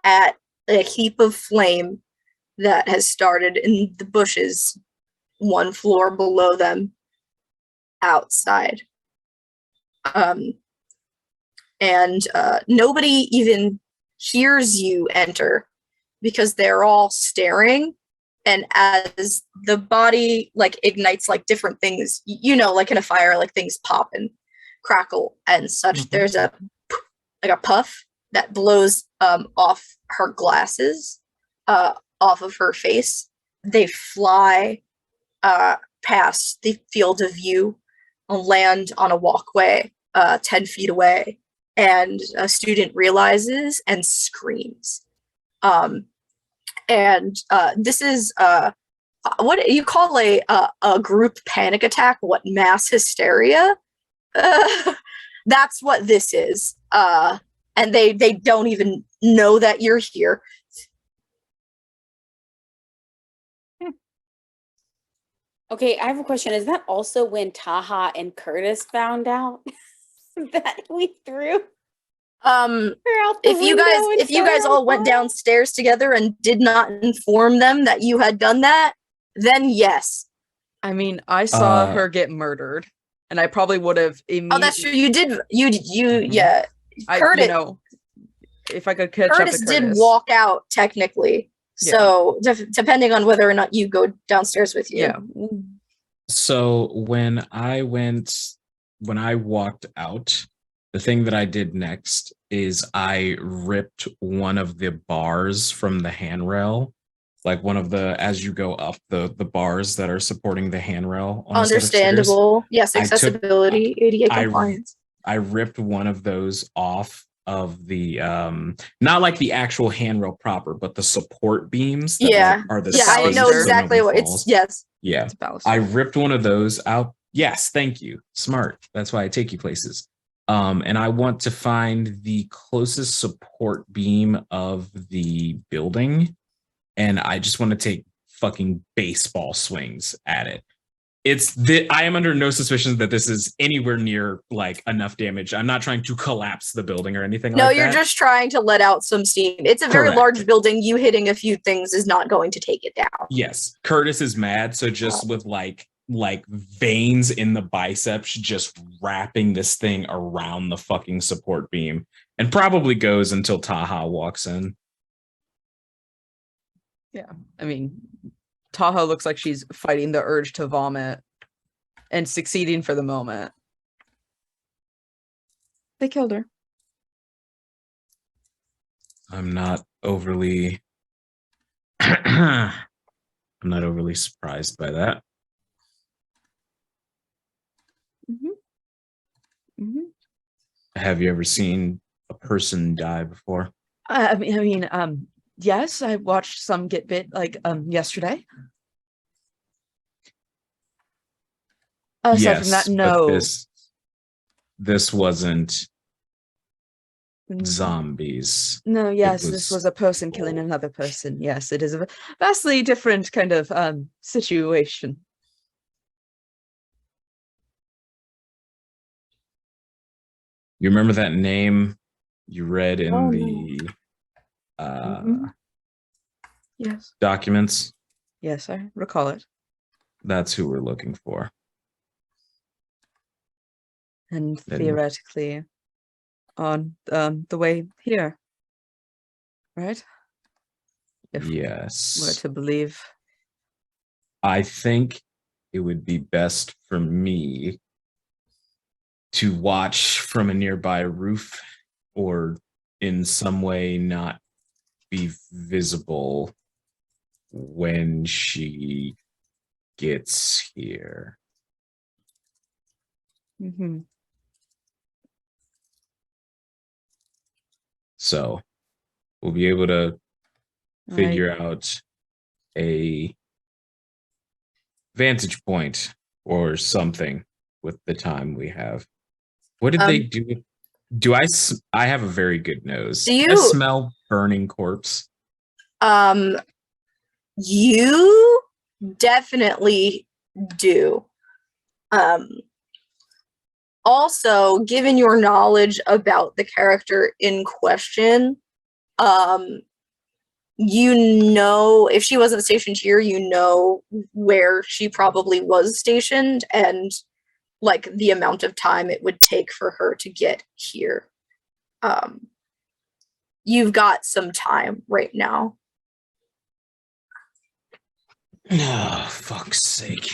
at a heap of flame that has started in the bushes one floor below them outside. And nobody even hears you enter because they're all staring. And as the body like ignites like different things, you know, like in a fire, like things pop and crackle and such. Mhm. There's a puff that blows off her glasses, off of her face. They fly past the field of view and land on a walkway 10 feet away. And a student realizes and screams. This is what you call a group panic attack, what, mass hysteria? That's what this is. And they don't even know that you're here. Okay, I have a question. Is that also when Taha and Curtis found out that we threw her out the If you guys window all went and downstairs together and did not inform them that you had done that, then yes. I mean, I saw her get murdered, and I probably would have immediately. Oh, that's true. You did. You Mhm. yeah. Curtis, you know, if I could catch Curtis up to Curtis. did walk out technically. So depending on whether or not you go downstairs with you. Yeah. So when I walked out, the thing that I did next is I ripped one of the bars from the handrail, like one of the, as you go up, the bars that are supporting the handrail. On a set of stairs. Understandable. Yes, I took- accessibility, ADA I- compliance. I ripped one of those off of the not like the actual handrail proper, but the support beams that Yeah. like, are the Yeah, I space know so exactly nobody what falls. it's. Yes. Yeah. It's a baluster. I ripped one of those out. Yes, thank you. Smart. That's why I take you places. And I want to find the closest support beam of the building, and I just want to take fucking baseball swings at it. I am under no suspicion that this is anywhere near like enough damage. I'm not trying to collapse the building or anything No, like that. you're just trying to let out some steam. It's a very Correct. large building. You hitting a few things is not going to take it down. Yes, Curtis is mad, so just with like veins in the biceps, just wrapping this thing around the fucking support beam, and probably goes until Taha walks in. I mean, Taha looks like she's fighting the urge to vomit and succeeding for the moment. They killed her. I'm not overly I'm not overly surprised by that. Have you ever seen a person die before? Yes, I watched some get bit yesterday. Aside from that, Yes, but no. this wasn't zombies. No, yes, this was was a person killing people. another person. Yes, it is a vastly different kind of situation. You remember that name you read in Oh, no. the Yes. documents? Yes, I recall it. That's who we're looking for. And Then- theoretically on the way here. Right? If we're Yes. to believe. I think it would be best for me to watch from a nearby roof or in some way not be visible when she gets here. Mm-hmm. So we'll be able to figure out a vantage point or something with the time we have. What did they do? I have a very good nose. Do I you- smell burning corpse? You definitely do. Also, given your knowledge about the character in question, you know, if she wasn't stationed here, you know where she probably was stationed and like the amount of time it would take for her to get here. You've got some time right now. Oh, fuck's sake.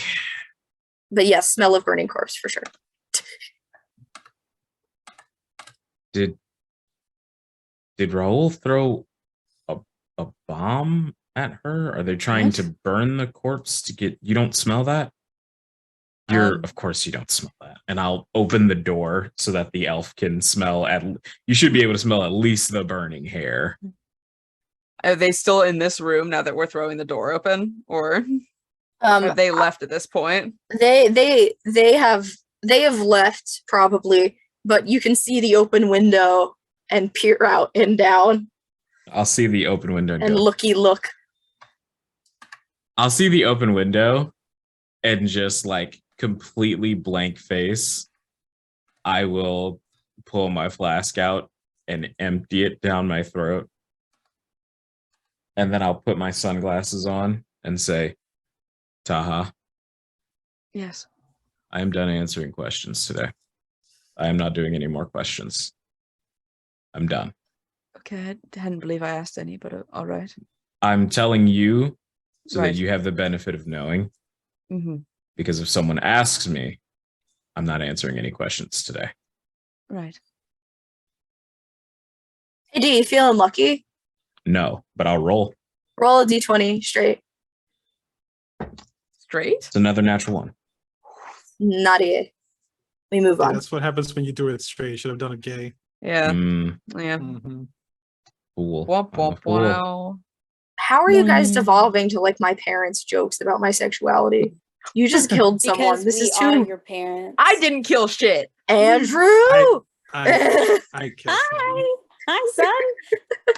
But yes, smell of burning corpse for sure. Did Raul throw a bomb at her? Are they trying What? to burn the corpse to get you don't smell that? Of course you don't smell that. And I'll open the door so that the elf can smell you should be able to smell at least the burning hair. Are they still in this room now that we're throwing the door open? Or have they left at this point? They have left probably, but you can see the open window and peer out and down I'll see the open window and go. looky look. I'll see the open window and just like completely blank face. I will pull my flask out and empty it down my throat. And then I'll put my sunglasses on and say, Taha, Yes. I am done answering questions today. I am not doing any more questions. I'm done. Okay, I hadn't believe I asked any, but all right. I'm telling you so Right. that you have the benefit of knowing. Mm-hmm. Because if someone asks me, I'm not answering any questions today. Right. Hey, D, you feeling lucky? No, but I'll roll. Roll a d20 straight. Straight? It's another natural one. Naughty. We move Yeah, on. that's what happens when you do it straight. You should have done it gay. Yeah. Mm, Yeah. Mhm. fool. Womp I'm a womp fool. wow. How are you guys Mm. devolving to like my parents' jokes about my sexuality? You just killed someone. Because This we is are too your parents. I didn't kill shit. Andrew. I killed someone. Hi, son.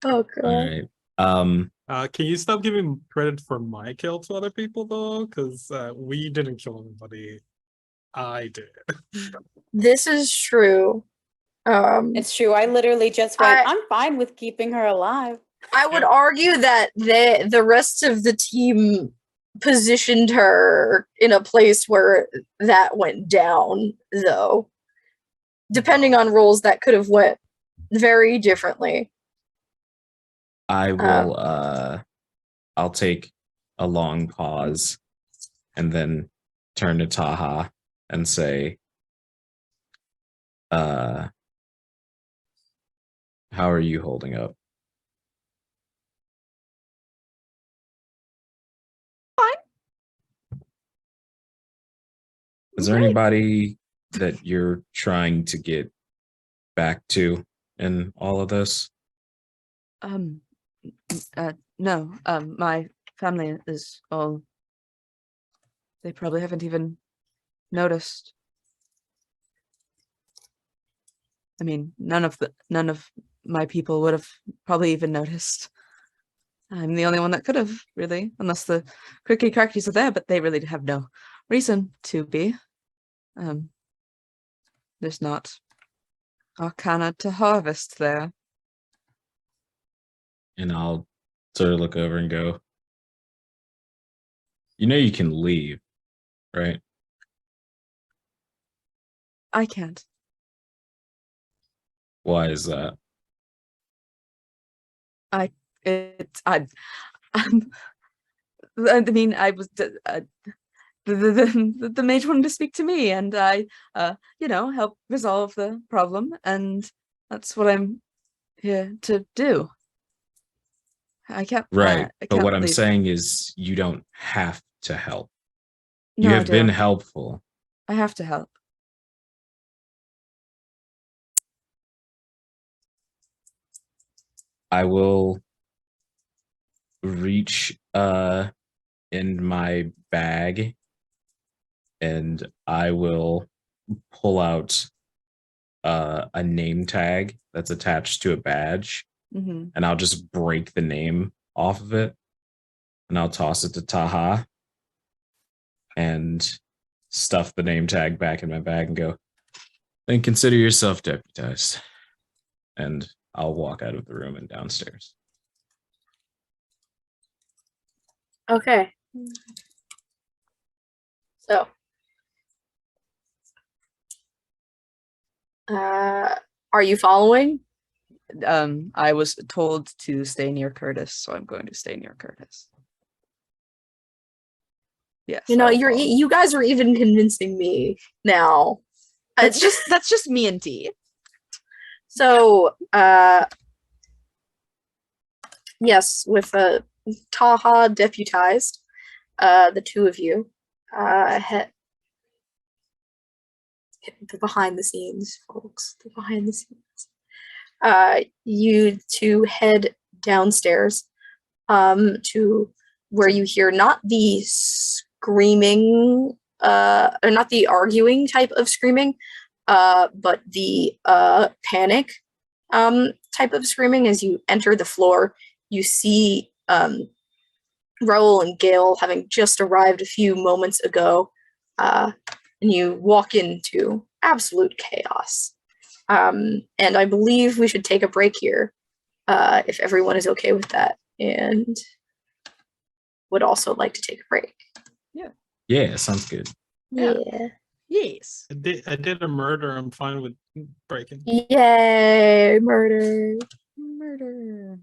Oh god. All right. Can you stop giving credit for my kill to other people though? Because we didn't kill anybody. I did. This is true. It's true. I literally just went, I'm fine with keeping her alive. I would Yeah. argue that the rest of the team positioned her in a place where that went down, though. Depending on roles, that could have went very differently. I will I'll take a long pause and then turn to Taha and say How are you holding up? Is there Okay. anybody that you're trying to get back to in all of this? Um, no. My family is all. They probably haven't even noticed. I mean, none of my people would have probably even noticed. I'm the only one that could have, really, unless the cricky crackies are there, but they really have no reason to be. There's not arcana to harvest there. And I'll sort of look over and go, you know, you can leave, right? I can't. Why is that? It's um, I mean, I was the mage wanted to speak to me, and I, help resolve the problem, and that's what I'm here to do. I can't. Right. I But can't what I'm leave. saying is you don't have to help. You No, I have been do. helpful. I have to help. I will reach in my bag and I will pull out a name tag that's attached to a badge Hmm. and I'll just break the name off of it and I'll toss it to Taha and stuff the name tag back in my bag and go, then consider yourself deputized. And I'll walk out of the room and downstairs. Okay. So, are you following? I was told to stay near Curtis, so I'm going to stay near Curtis. Yes. You know, I'll you're follow. you guys are even convincing me now. That's just me and T. So, yes, with Taha deputized, the two of you, the behind the scenes, folks, the behind the scenes. You two head downstairs, to where you hear not the screaming, or not the arguing type of screaming, but the panic type of screaming. As you enter the floor, you see Raoul and Gale having just arrived a few moments ago, and you walk into absolute chaos. And I believe we should take a break here, if everyone is okay with that, and would also like to take a break. Yeah, sounds good. Yeah. Yes. I did a murder. I'm fine with breaking. Yay, murder. Murder.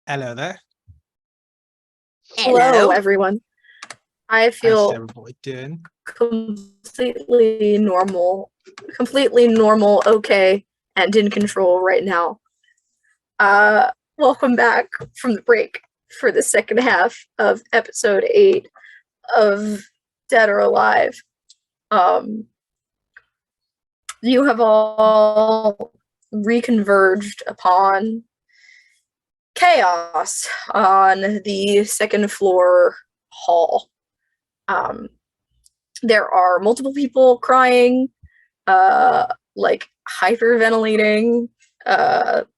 Hello there. Hello, everyone. I How's feel everybody doing? completely normal, okay, and in control right now. Welcome back from the break for the second half of episode 8 of Dead or Alive. You have all reconverged upon chaos on the second floor hall. There are multiple people crying, like hyperventilating.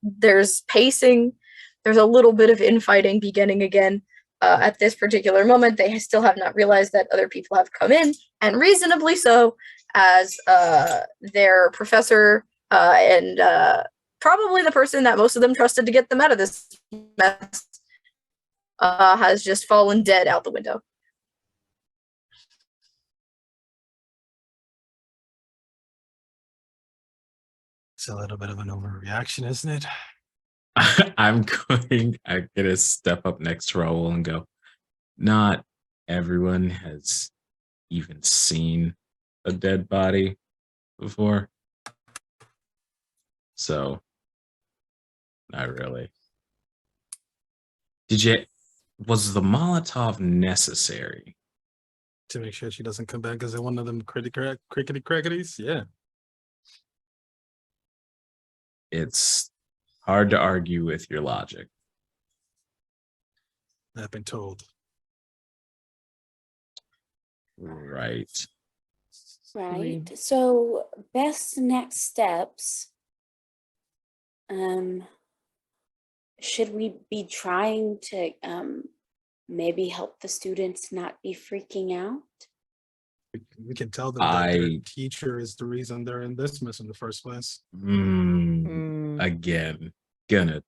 There's pacing. There's a little bit of infighting beginning again. At this particular moment, they still have not realized that other people have come in, and reasonably so, as their professor and probably the person that most of them trusted to get them out of this mess has just fallen dead out the window. It's a little bit of an overreaction, isn't it? I'm gonna step up next to Raul and go, not everyone has even seen a dead body before. So, not really. Was the Molotov necessary? To make sure she doesn't come back as one of them crickety crackities? Yeah. It's hard to argue with your logic. I've been told. Right. Right. So best next steps. Should we be trying to maybe help the students not be freaking out? We can tell them that their teacher is the reason they're in this mess in the first place. Again, gonna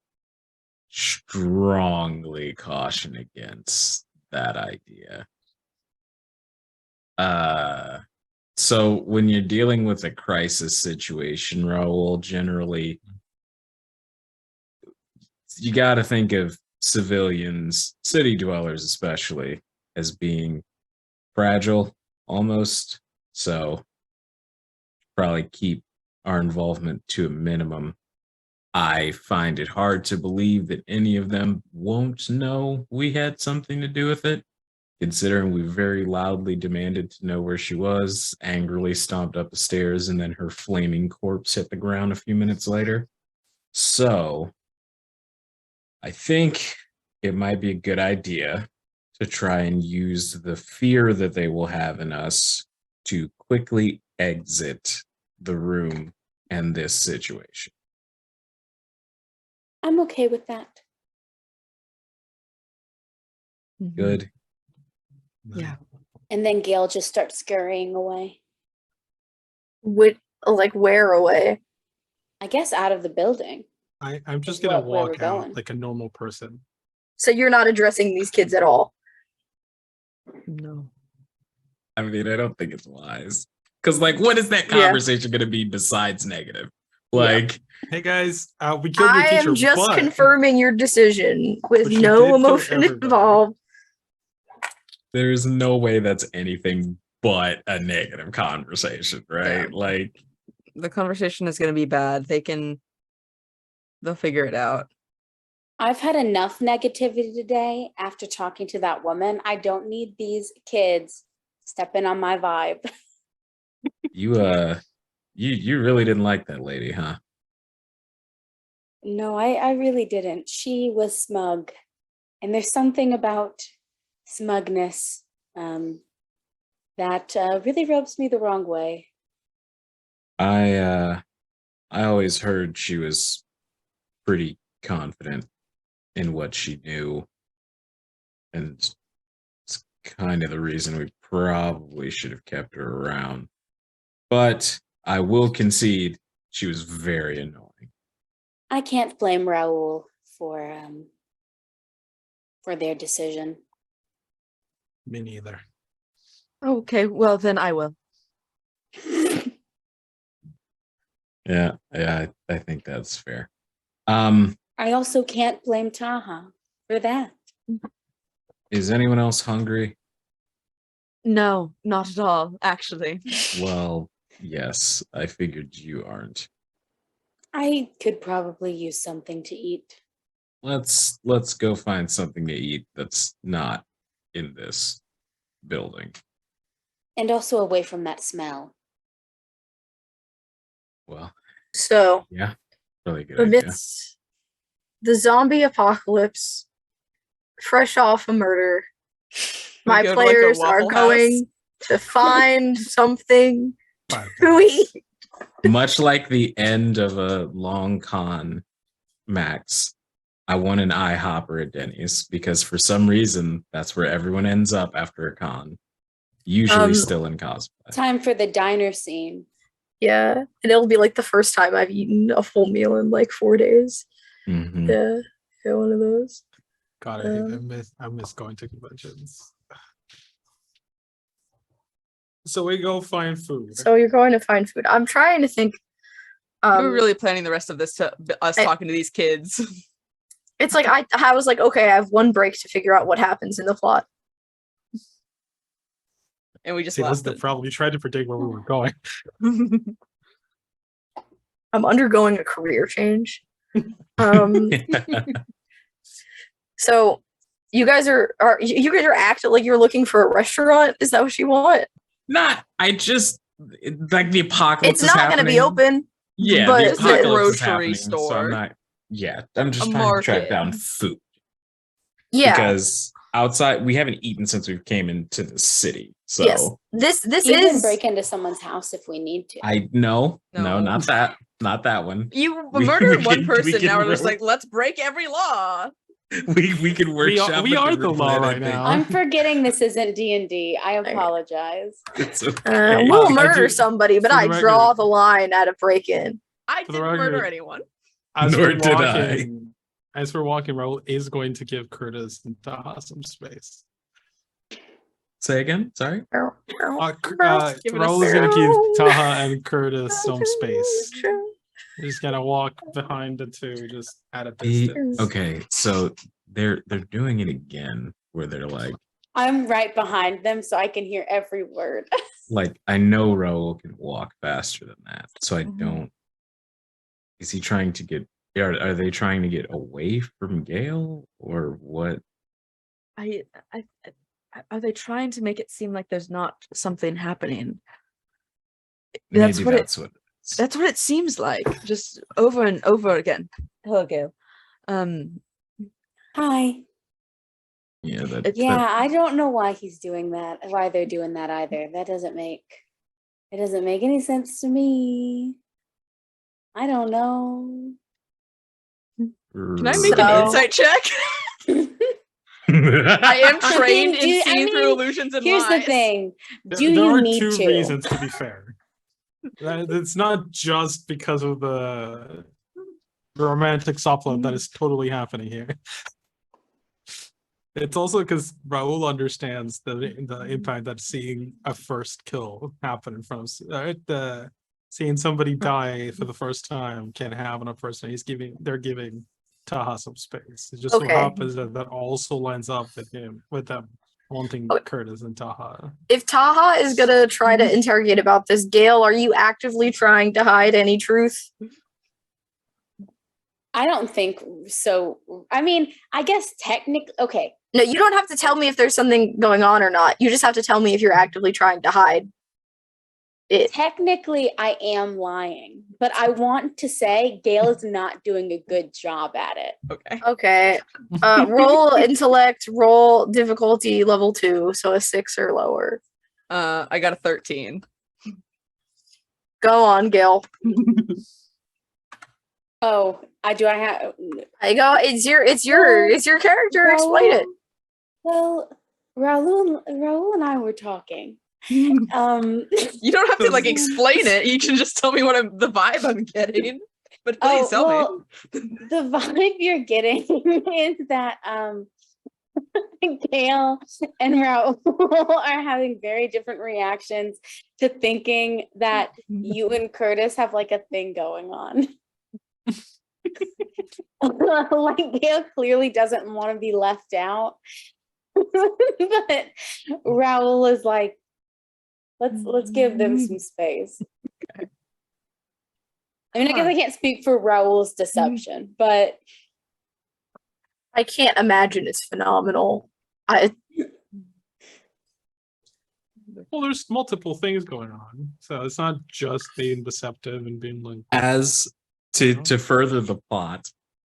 strongly caution against that idea. So when you're dealing with a crisis situation, Raul, generally you got to think of civilians, city dwellers especially, as being fragile almost. So probably keep our involvement to a minimum. I find it hard to believe that any of them won't know we had something to do with it, considering we very loudly demanded to know where she was, angrily stomped up the stairs, and then her flaming corpse hit the ground a few minutes later. So I think it might be a good idea to try and use the fear that they will have in us to quickly exit the room and this situation. I'm okay with that. Good. Yeah. And then Gail just starts scurrying away. Where away? I guess out of the building. I'm just Is gonna where we're walk out going. like a normal person. So you're not addressing these kids at all? No. I mean, I don't think it's wise. Because, like, what is that Yeah. conversation going to be besides negative? Like, Hey guys, we killed your I teacher. am just but confirming your decision with But you did no kill emotion everybody. involved. there's no way that's anything but a negative conversation, right? Yeah. Like, The conversation is going to be bad. They'll figure it out. I've had enough negativity today after talking to that woman. I don't need these kids stepping on my vibe. you really didn't like that lady, huh? No, I really didn't. She was smug. And there's something about smugness that really rubs me the wrong way. I always heard she was pretty confident in what she knew. And it's kind of the reason we probably should have kept her around. But I will concede she was very annoying. I can't blame Raul for their decision. Me neither. Okay, well then I will. Yeah, I think that's fair. I also can't blame Taha. for that. Is anyone else hungry? No, not at all, actually. Well, yes, I figured you aren't. I could probably use something to eat. Let's go find something to eat that's not in this building. And also away from that smell. Well, So, yeah, really good idea. amidst the zombie apocalypse, fresh off a murder, my go to, like, a players are Waffle House? going to find something Fine. to eat. Much like the end of a long con, Max, I want an IHOP at Denny's because for some reason that's where everyone ends up after a con. Usually still in cosplay. Time for the diner scene. Yeah, and it'll be like the first time I've eaten a full meal in like 4 days. Mhm. Yeah, one of those. God, I miss going to conventions. So we go find food. So you're going to find food. I'm trying to think. We're really planning the rest of this to us I- talking to these kids. It's like I was like, okay, I have one break to figure out what happens in the plot. And we just See, that's lost the it. problem. You tried to predict where we were going. I'm undergoing a career change. So you guys are you guys are acting like you're looking for a restaurant? Is that what you want? Not. I just like the apocalypse. It's not going to be open. Yeah, but the it's a apocalypse is grocery happening. So store. I'm not. Yeah, I'm just A trying to track market. down food Yeah. because outside we haven't eaten since we came into the city. So Yes. This You can is break into someone's house if we need to. I no, No. not that one. You We- murdered we one can- we person. can Now we're just roll. like, let's break every law. We can workshop. we a are the different law plan, I right think. now. I'm forgetting this isn't D&D. I apologize. It's okay. we'll I murder do- somebody, but for I the draw record- the line at a break-in. I For the didn't murder record- anyone. As Nor we're did I. walking, as we're walking, Raul is going to give Curtis and Taha some space. Say again. Sorry. Raul Give it a is going to spell. give Taha and Curtis some space. We're just gonna walk behind the two, just at a distance. Okay, so they're doing it again, where they're I'm right behind them so I can hear every word. like I know Raul can walk faster than that, so I Mhm. don't. Is he trying to get? Are they trying to get away from Gale or what? Are they trying to make it seem like there's not something happening? Maybe That's what it- that's what. It is. That's what it seems like, just over and over again. Hello, Gail. Hi. Yeah, Yeah, I don't know why he's doing that. Why they're doing that either. That doesn't make any sense to me. I don't know. Can I make So- an insight check? I am trained Do- in I seeing through mean, illusions and Here's the lies. thing. There Do you are need two to? reasons, to be fair. It's not just because of the romantic subplot that is totally happening here. It's also because Raul understands the impact that seeing a first kill happen in front of seeing somebody die for the first time can have on a person. They're giving Taha some space. It just so Okay. happens that also lines up with them wanting Okay. Curtis and Taha. If Taha is gonna try to interrogate about this, Gail, are you actively trying to hide any truth? I don't think so. I mean, I guess technically, okay. No, you don't have to tell me if there's something going on or not. You just have to tell me if you're actively trying to hide it. Technically, I am lying, but I want to say Gail is not doing a good job at it. Okay. Okay. Roll intellect, roll difficulty level 2, so a 6 or lower. I got a 13. Go on, Gail. Oh, I have. I go. It's your character. Explain it. Well, Raul and I were talking. You don't have to like explain it. You can just tell me the vibe I'm getting. But please tell me. The vibe you're getting is that Gail and Raul are having very different reactions to thinking that you and Curtis have like a thing going on. Like Gail clearly doesn't want to be left out. But Raoul is like, let's give them some space. I mean, I guess I can't speak for Raoul's deception, but I can't imagine it's phenomenal. I Well, there's multiple things going on, so it's not just being deceptive and being like. As to further the plot,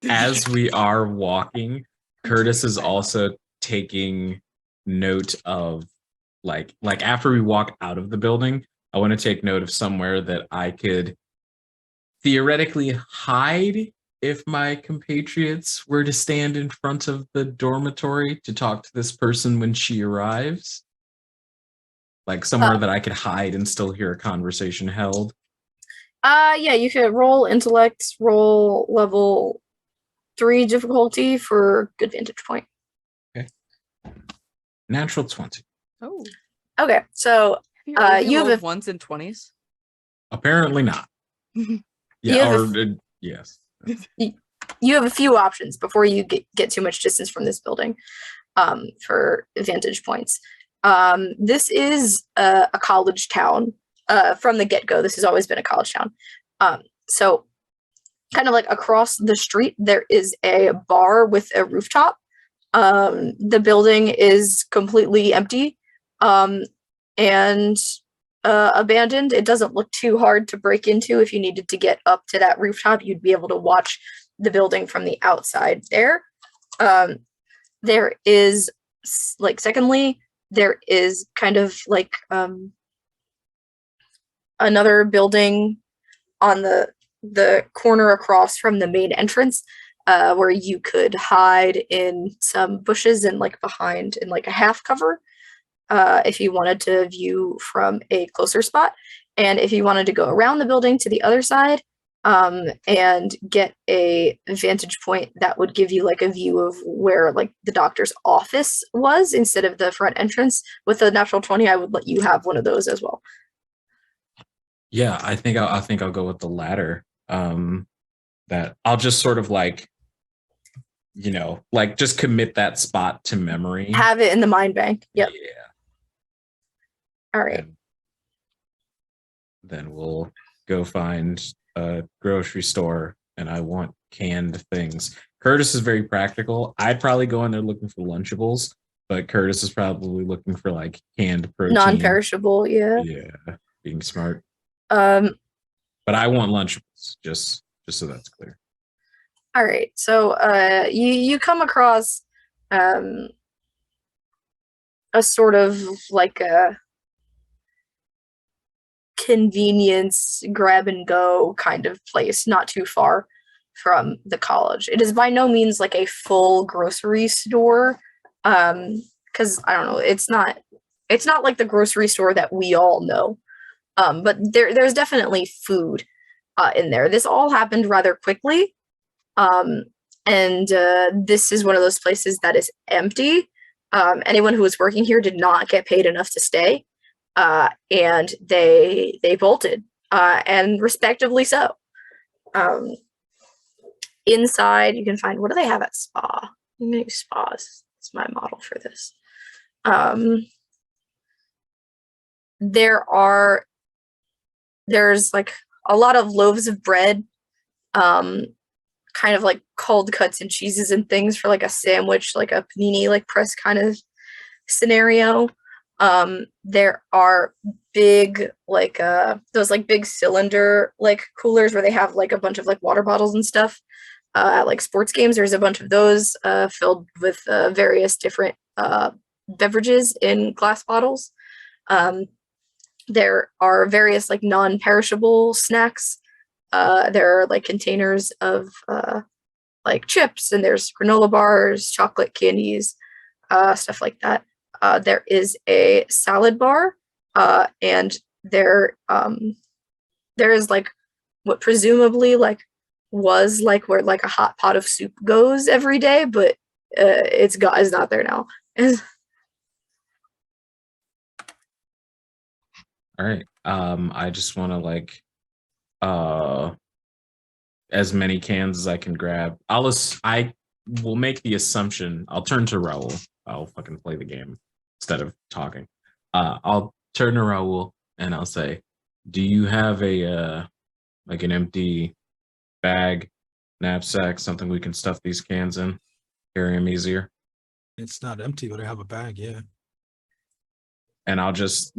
as we are walking, Curtis is also taking note of like after we walk out of the building, I want to take note of somewhere that I could theoretically hide if my compatriots were to stand in front of the dormitory to talk to this person when she arrives. Like somewhere that I could hide and still hear a conversation held. Yeah, you could roll intellect, roll level 3 difficulty for good vantage point. Okay. Natural 20. Oh. Okay, so You have you have ones and 20s? Apparently not. You Yeah, have or yes. you have a few options before you get too much distance from this building for vantage points. This is a college town from the get-go. This has always been a college town. So kind of like across the street, there is a bar with a rooftop. The building is completely empty and abandoned. It doesn't look too hard to break into. If you needed to get up to that rooftop, you'd be able to watch the building from the outside there. There is, like, secondly, there is kind of like another building on the corner across from the main entrance where you could hide in some bushes and like behind in like a half cover if you wanted to view from a closer spot. And if you wanted to go around the building to the other side and get a vantage point that would give you like a view of where like the doctor's office was instead of the front entrance, with a natural 20, I would let you have one of those as well. Yeah, I think I'll go with the latter. That I'll just sort of like, like just commit that spot to memory. Have it in the mind bank. Yep. Yeah. All right. And then we'll go find a grocery store, and I want canned things. Curtis is very practical. I'd probably go in there looking for Lunchables, but Curtis is probably looking for like canned protein. Non-perishable, yeah. Yeah, being smart. But I want Lunchables, just so that's clear. All right. So you come across a sort of like a convenience grab and go kind of place, not too far from the college. It is by no means like a full grocery store, because I don't know, it's not like the grocery store that we all know, but there's definitely food in there. This all happened rather quickly, and this is one of those places that is empty. Anyone who was working here did not get paid enough to stay. And they bolted, and respectively so. Inside, you can find, what do they have at Spa? I'm gonna use Spas. It's my model for this. There's like a lot of loaves of bread, kind of like cold cuts and cheeses and things for like a sandwich, like a panini like press kind of scenario. There are big like those like big cylinder like coolers where they have like a bunch of like water bottles and stuff. At like sports games, there's a bunch of those filled with various different beverages in glass bottles. There are various like non-perishable snacks. There are like containers of like chips, and there's granola bars, chocolate candies, stuff like that. There is a salad bar, and there is like what presumably like was like where like a hot pot of soup goes every day, but it's not there now. All right. I just want to like as many cans as I can grab. I will make the assumption. I'll turn to Raul. I'll fucking play the game instead of talking. I'll turn to Raul and I'll say, "Do you have a like an empty bag, knapsack, something we can stuff these cans in, carry them easier?" It's not empty, but I have a bag. Yeah. And I'll just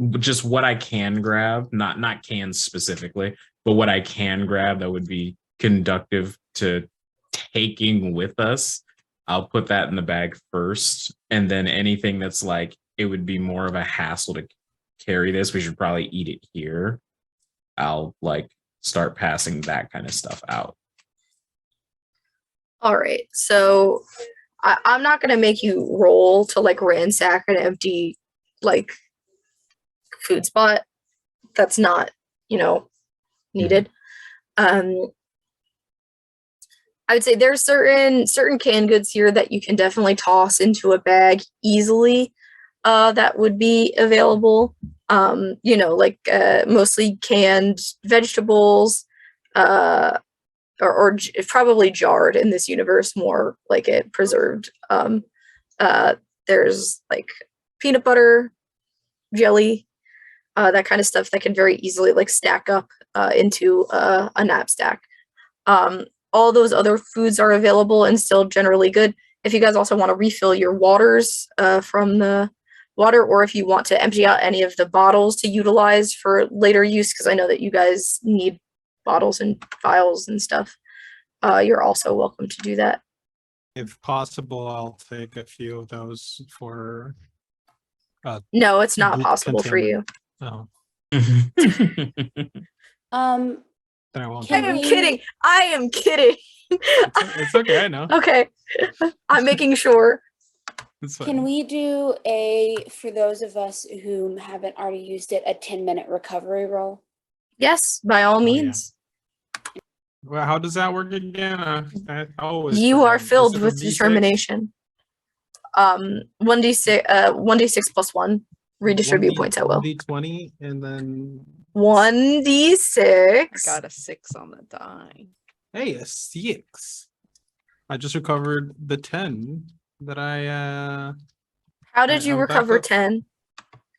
what I can grab, not cans specifically, but what I can grab that would be conductive to taking with us. I'll put that in the bag first, and then anything that's like it would be more of a hassle to carry this. We should probably eat it here. I'll like start passing that kind of stuff out. All right, so I'm not gonna make you roll to like ransack an empty like food spot. That's not, needed. I would say there's certain canned goods here that you can definitely toss into a bag easily. That would be available. Like mostly canned vegetables, or probably jarred in this universe, more like it preserved. There's like peanut butter, jelly, that kind of stuff that can very easily like stack up into a knapsack. All those other foods are available and still generally good. If you guys also want to refill your waters from the water, or if you want to empty out any of the bottles to utilize for later use, because I know that you guys need bottles and vials and stuff, you're also welcome to do that. If possible, I'll take a few of those for. No, it's not Boot possible for you. Oh, then I won't. Can I am we- kidding. I am kidding. It's okay. I know. Okay. I'm making sure. It's fine. Can we do for those of us who haven't already used it, a 10-minute recovery roll? Yes, by all yeah. means. Well, how does that work again? I always You are forget. Is filled it a with D6? determination. 1d6 plus 1. Redistribute points at will. 1d20 and then 1d6. Got a 6 on the die. hey, a 6. I just recovered the 10 that I How did you I'm back recover up. 10?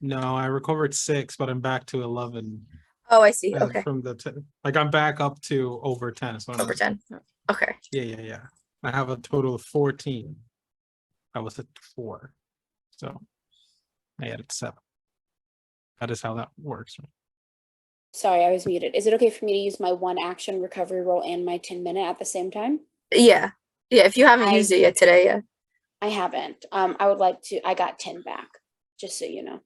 no, I recovered 6, but I'm back to 11. Oh, I see. Okay. From the 10. Like I'm back up to over 10. So Over 10. Okay. Yeah. I have a total of 14. I was at 4. So I added 7. That is how that works. Sorry, I was muted. Is it okay for me to use my 1 action recovery roll and my 10-minute at the same time? Yeah. Yeah, if you haven't used it yet today, yeah. I haven't. I would like to. I got 10 back, just so you know.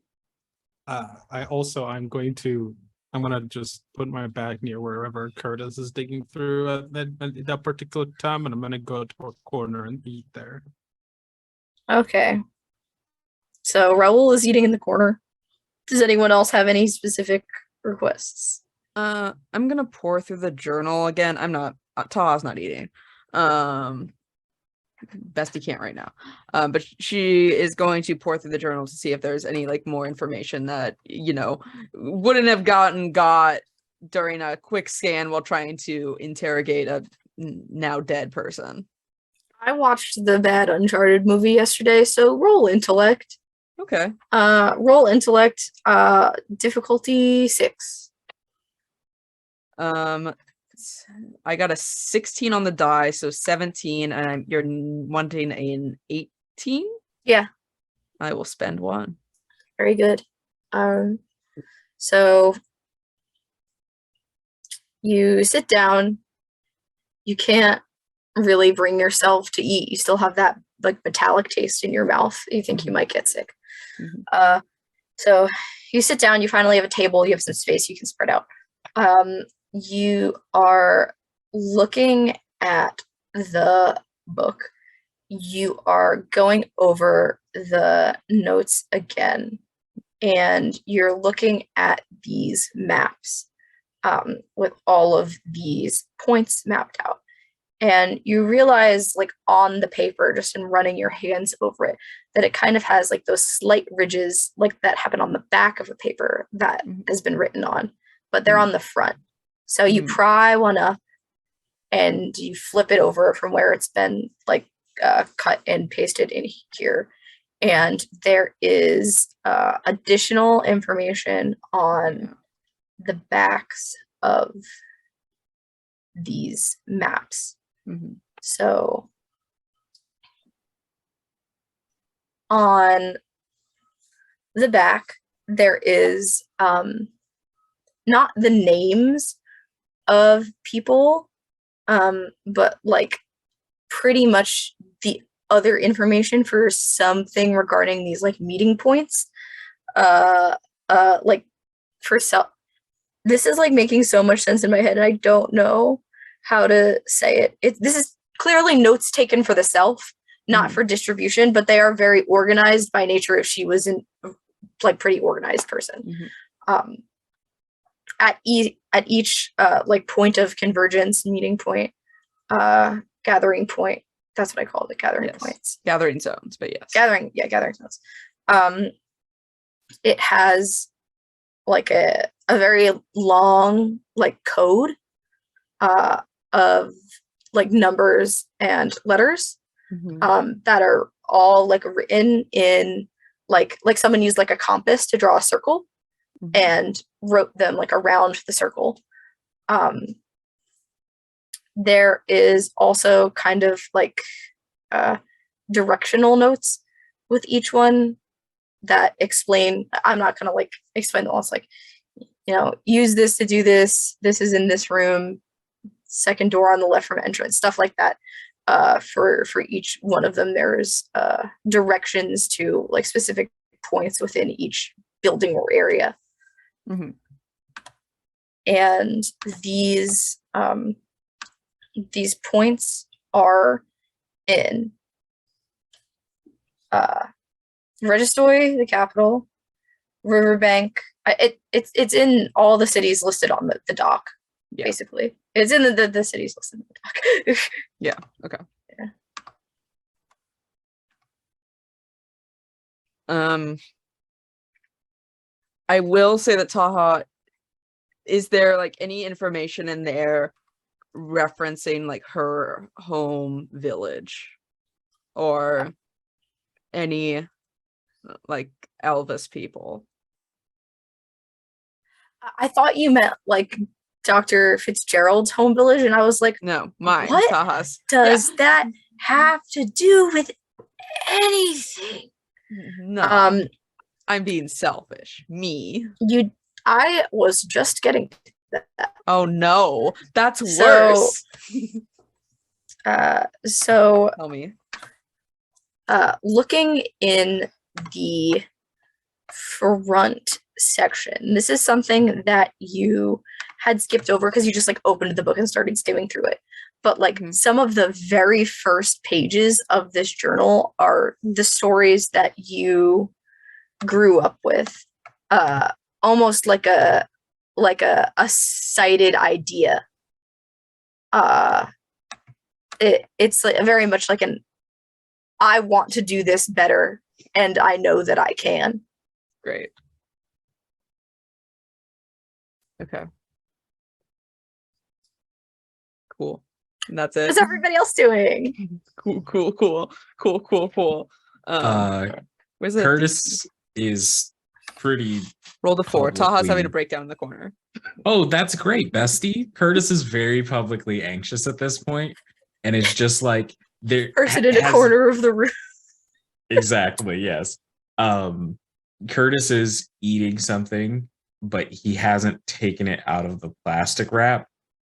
I'm gonna just put my bag near wherever Curtis is digging through at that particular time, and I'm gonna go to a corner and eat there. Okay. So Raul is eating in the corner. Does anyone else have any specific requests? I'm gonna pour through the journal again. I'm not. Taha's not eating. Bestie can't right now. But she is going to pour through the journal to see if there's any like more information that wouldn't have got during a quick scan while trying to interrogate a now dead person. I watched the bad Uncharted movie yesterday, so roll intellect. Okay. Roll intellect. Difficulty 6. I got a 16 on the die, so 17, and you're wanting an 18? Yeah. I will spend 1. Very good. So you sit down. You can't really bring yourself to eat. You still have that like metallic taste in your mouth. You think you might get sick. Mm-hmm. So you sit down. You finally have a table. You have some space you can spread out. You are looking at the book. You are going over the notes again, and you're looking at these maps with all of these points mapped out. And you realize, like on the paper, just in running your hands over it, that it kind of has like those slight ridges like that happen on the back of a paper that has been written on, but they're on the front. So you pry one up and you flip it over from where it's been like cut and pasted in here. And there is additional information on the backs of these maps. Mhm. So on the back, there is not the names of people, but like pretty much the other information for something regarding these like meeting points. Like for this is like making so much sense in my head, and I don't know how to say it. This is clearly notes taken for the self, not for distribution, but they are very organized by nature if she was in like pretty organized person. At each like point of convergence, meeting point, gathering point, that's what I call it, gathering points. Gathering zones, but yes. Gathering zones. It has like a very long like code of like numbers and letters that are all like written in like someone used like a compass to draw a circle and wrote them like around the circle. There is also kind of like directional notes with each one that explain. I'm not gonna like explain the all. It's like, you know, use this to do this. This is in this room. Second door on the left from entrance. Stuff like that. For each one of them, there's directions to like specific points within each building or area. And these points are in Registoy, the capital, Riverbank. It's in all the cities listed on the dock. Basically, it's in the cities listed on the dock. Okay. I will say that Taha, is there like any information in there referencing like her home village or any like Elvis people? I thought you meant like Dr. Fitzgerald's home village, and I was like, no, mine. What Taha's. does that have to do with anything? No, I'm being selfish. Me. I was just getting to that. Oh no, that's worse. So Tell me. Looking in the front section, this is something that you had skipped over because you just like opened the book and started skimming through it. But like some of the very first pages of this journal are the stories that you grew up with, almost like a cited idea. It's like very much like I want to do this better, and I know that I can. Great. Okay. Cool. And that's it. What's everybody else doing? Cool. Where's it? Curtis is pretty. Roll the 4. Taha's having publicly- a breakdown in the corner. Oh, that's great, bestie. Curtis is very publicly anxious at this point, and it's just like there Person in a corner of the room. Exactly, yes. Curtis is eating something, but he hasn't taken it out of the plastic wrap.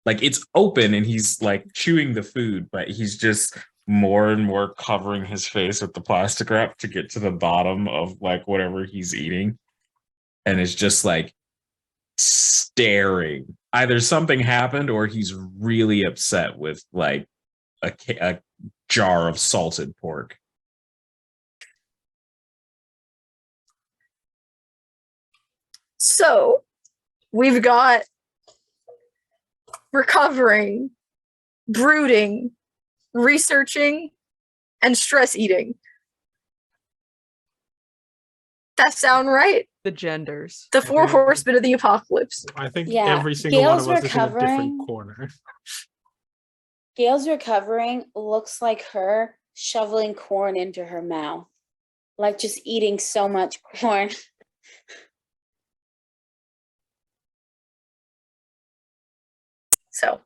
Like it's open and he's like chewing the food, but he's just more and more covering his face with the plastic wrap to get to the bottom of like whatever he's eating. And it's just like staring. Either something happened or he's really upset with like a jar of salted pork. So we've got recovering, brooding, researching, and stress eating. That sound right? The genders. The 4 horsemen of the apocalypse. I think Yeah, every single Gail's one of us is in a recovering. different corner. Gail's recovering looks like her shoveling corn into her mouth, like just eating so much corn. So,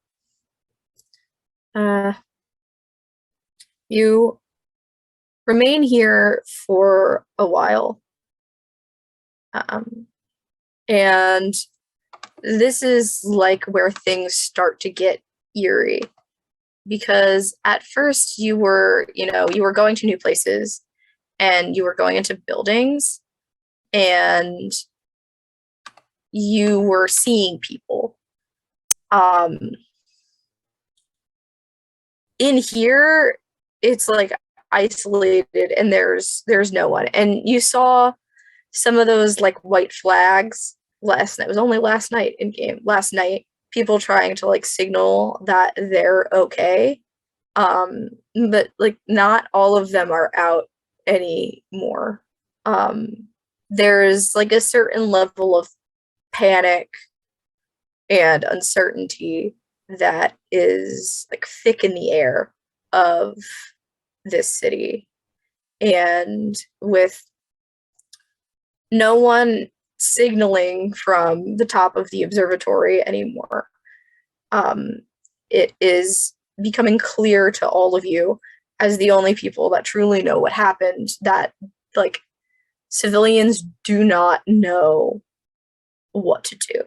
you remain here for a while. And this is like where things start to get eerie, because at first you were going to new places and you were going into buildings and you were seeing people. In here, it's like isolated and there's no one. And you saw some of those like white flags last night. It was only last night in game. Last night, people trying to like signal that they're okay. But like not all of them are out anymore. There's like a certain level of panic and uncertainty that is like thick in the air of this city. And with no one signaling from the top of the observatory anymore, it is becoming clear to all of you, as the only people that truly know what happened, that like civilians do not know what to do.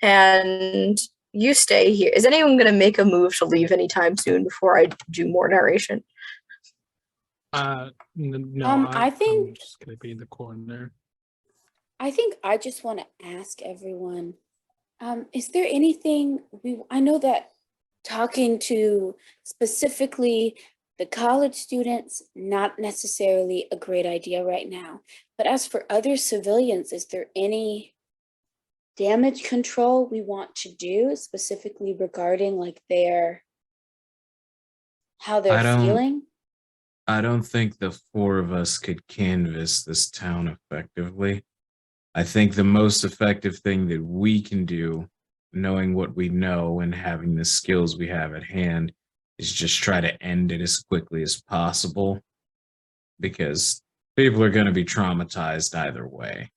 And you stay here. Is anyone going to make a move to leave anytime soon before I do more narration? No, I think- I'm just gonna be in the corner. I think I just want to ask everyone, is there anything I know that talking to specifically the college students, not necessarily a great idea right now, but as for other civilians, is there any damage control we want to do specifically regarding like how they're feeling? I don't think the four of us could canvass this town effectively. I think the most effective thing that we can do, knowing what we know and having the skills we have at hand, is just try to end it as quickly as possible, because people are going to be traumatized either way.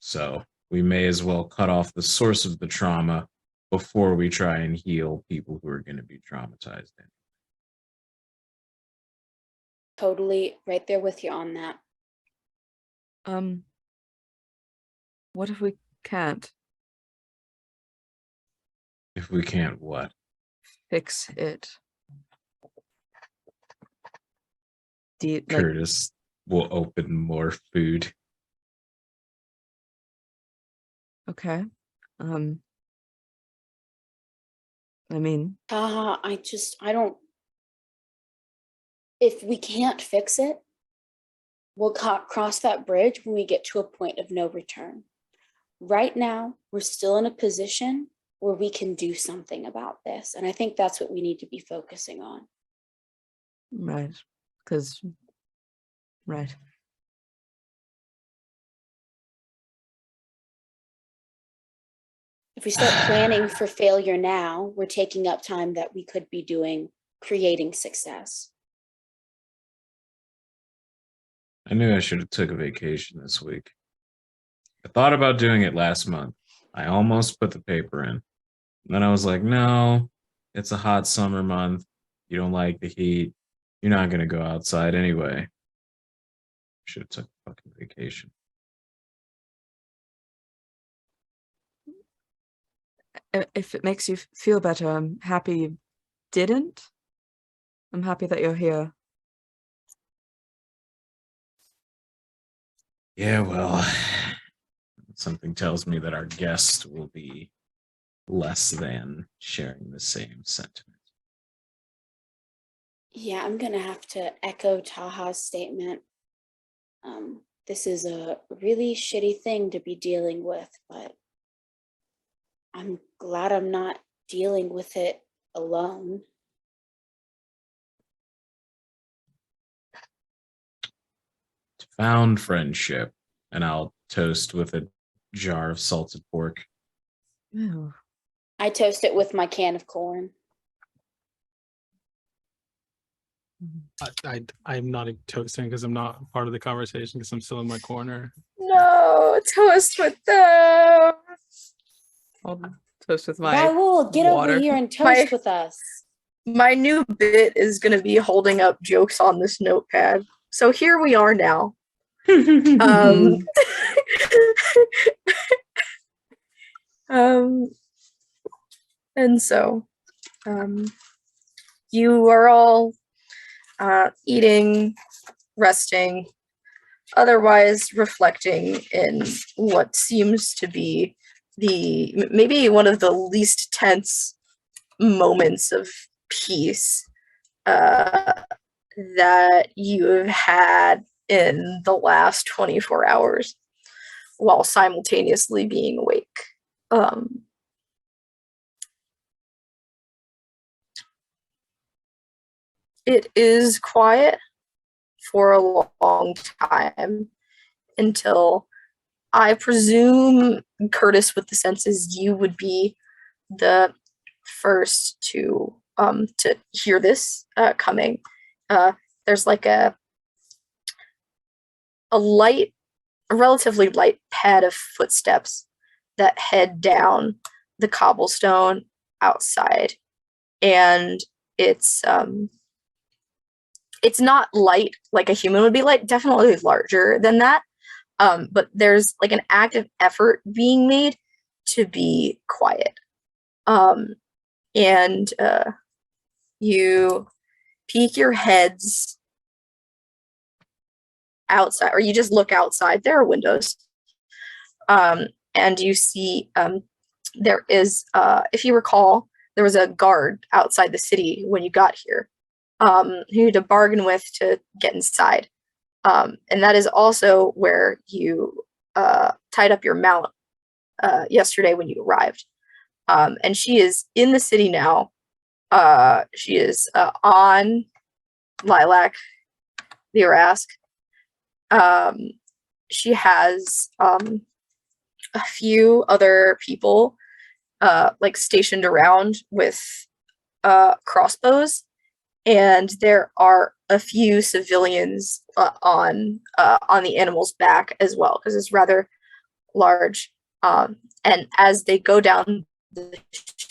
So we may as well cut off the source of the trauma before we try and heal people who are going to be traumatized. Totally right there with you on that. What if we can't If we can't what? fix it? Curtis will open more food. Okay. I mean, I don't. If we can't fix it, we'll cross that bridge when we get to a point of no return. Right now, we're still in a position where we can do something about this. And I think that's what we need to be focusing on. right. Right. If we start planning for failure now, we're taking up time that we could be doing creating success. I knew I should have took a vacation this week. I thought about doing it last month. I almost put the paper in. Then I was like, no, it's a hot summer month. You don't like the heat. You're not going to go outside anyway. Should have took a fucking vacation. If it makes you feel better, I'm happy you didn't. I'm happy that you're here. Yeah, well, something tells me that our guest will be less than sharing the same sentiment. Yeah, I'm going to have to echo Taha's statement. This is a really shitty thing to be dealing with, but I'm glad I'm not dealing with it alone. Found friendship, and I'll toast with a jar of salted pork. Ew. I toast it with my can of corn. I'm not toasting because I'm not part of the conversation because I'm still in my corner. No, toast with them. I'll toast with my Raul, get water. over here and toast My- with us. My new bit is going to be holding up jokes on this notepad. So here we are now. Um, and so, you are all eating, resting, otherwise reflecting in what seems to be maybe one of the least tense moments of peace that you have had in the last 24 hours while simultaneously being awake. It is quiet for a long time until I presume, Curtis, with the senses, you would be the first to hear this coming. There's like a relatively light pad of footsteps that head down the cobblestone outside, and it's not light like a human would be light, definitely larger than that. But there's like an active effort being made to be quiet. And you peek your heads outside, or you just look outside. There are windows. And you see there is, if you recall, there was a guard outside the city when you got here, who you had to bargain with to get inside. And that is also where you tied up your mount yesterday when you arrived. And she is in the city now. She is on Lilac, the Arask. She has a few other people like stationed around with crossbows, and there are a few civilians on the animal's back as well, because it's rather large. And as they go down the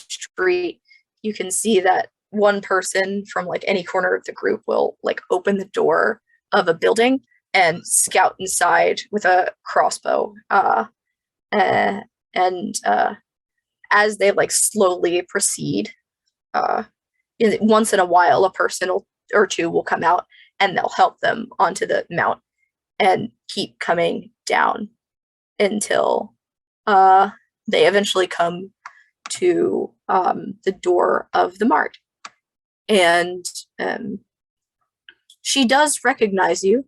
street, you can see that one person from like any corner of the group will like open the door of a building and scout inside with a crossbow. And as they like slowly proceed, once in a while, a person or two will come out and they'll help them onto the mount and keep coming down until they eventually come to the door of the mart. And she does recognize you.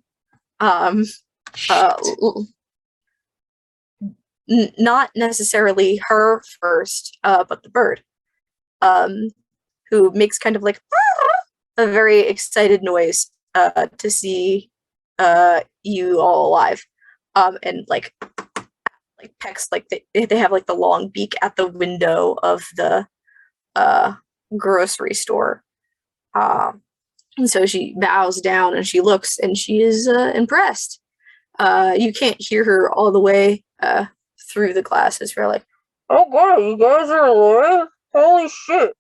Not necessarily her first, but the bird, who makes kind of like a very excited noise to see you all alive, and like pecks, like they have like the long beak at the window of the grocery store. And so she bows down and she looks and she is impressed. You can't hear her all the way through the glasses. You're like, oh god, you guys are alive? Holy shit.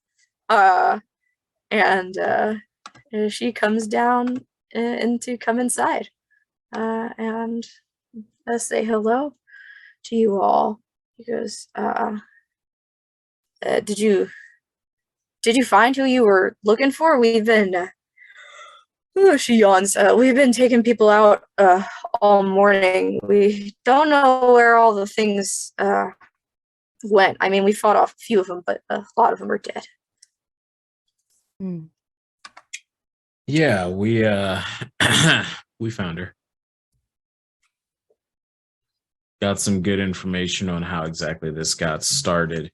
And she comes down to come inside and say hello to you all. He goes, did you find who you were looking for? We've been she yawns. We've been taking people out all morning. We don't know where all the things went. I mean, we fought off a few of them, but a lot of them are dead. Yeah, we we found her. Got some good information on how exactly this got started.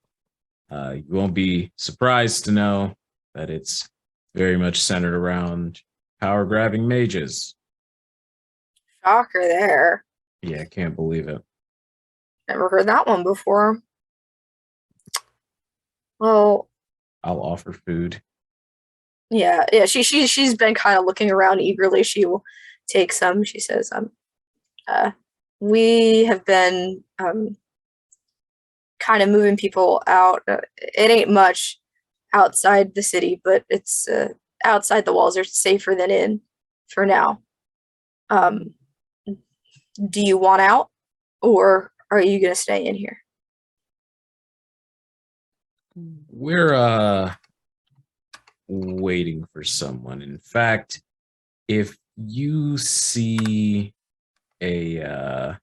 You won't be surprised to know that it's very much centered around power-grabbing mages. Shocker there. Yeah, I can't believe it. Never heard that one before. Well, I'll offer food. yeah. She's been kind of looking around eagerly. She will take some. She says, we have been kind of moving people out. It ain't much outside the city, but it's outside the walls are safer than in for now. Do you want out, or are you gonna stay in here? We're waiting for someone. In fact, if you see a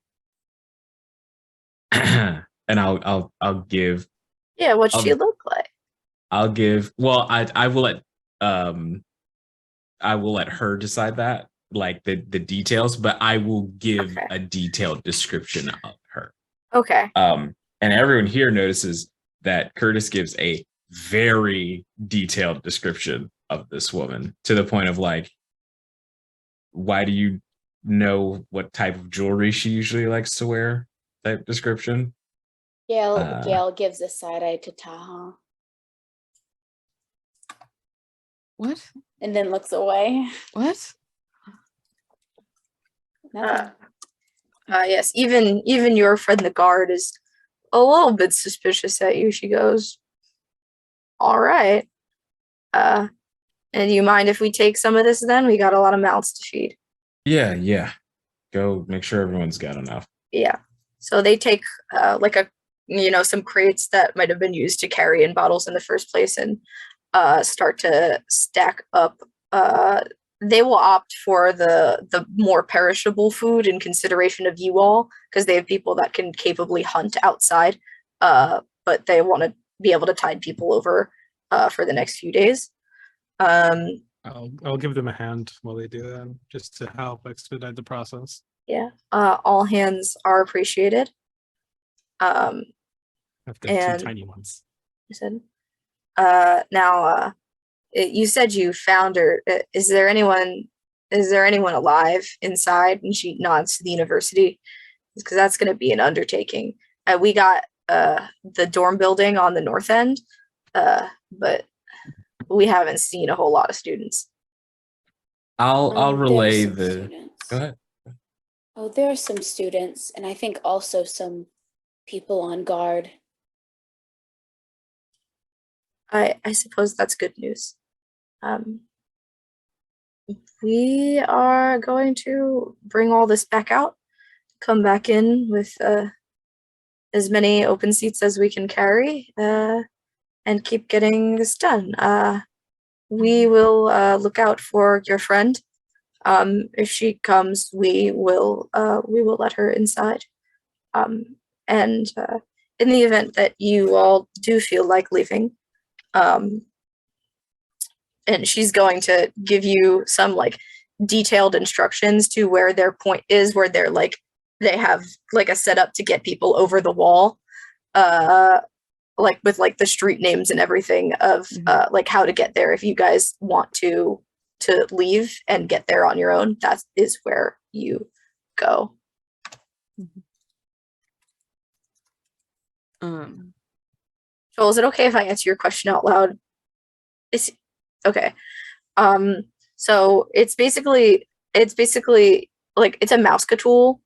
and I'll give Yeah, what's she look like? I'll give well I will let her decide that, like the details, but I will give Okay. a detailed description of her. Okay. And everyone here notices that Curtis gives a very detailed description of this woman, to the point of like, why do you know what type of jewelry she usually likes to wear? Type description. Gail gives a side eye to Taha What? and then looks away. What? Nothing. Yes, even your friend the guard is a little bit suspicious at you. She goes, all right. And do you mind if we take some of this then? We got a lot of mouths to feed. Yeah. Go make sure everyone's got enough. Yeah. So they take like some crates that might have been used to carry in bottles in the first place and start to stack up. They will opt for the more perishable food in consideration of you all, because they have people that can capably hunt outside, but they want to be able to tide people over for the next few days. I'll give them a hand while they do that, just to help expedite the process. Yeah. All hands are appreciated. After And- two tiny ones. You said. Now, you said you found her. Is there anyone alive inside? And she nods to the university, because that's going to be an undertaking. We got the dorm building on the north end, but we haven't seen a whole lot of students. I'll relay There's some the. students. Go ahead. Oh, there are some students, and I think also some people on guard. I suppose that's good news. We are going to bring all this back out, come back in with as many open seats as we can carry, and keep getting this done. We will look out for your friend. If she comes, we will let her inside. And in the event that you all do feel like leaving, and she's going to give you some like detailed instructions to where their point is, where they're like they have like a setup to get people over the wall, like with like the street names and everything of like how to get there if you guys want to leave and get there on your own. That is where you go. Joel, is it okay if I answer your question out loud? It's okay. So it's basically like it's a Mouska tool.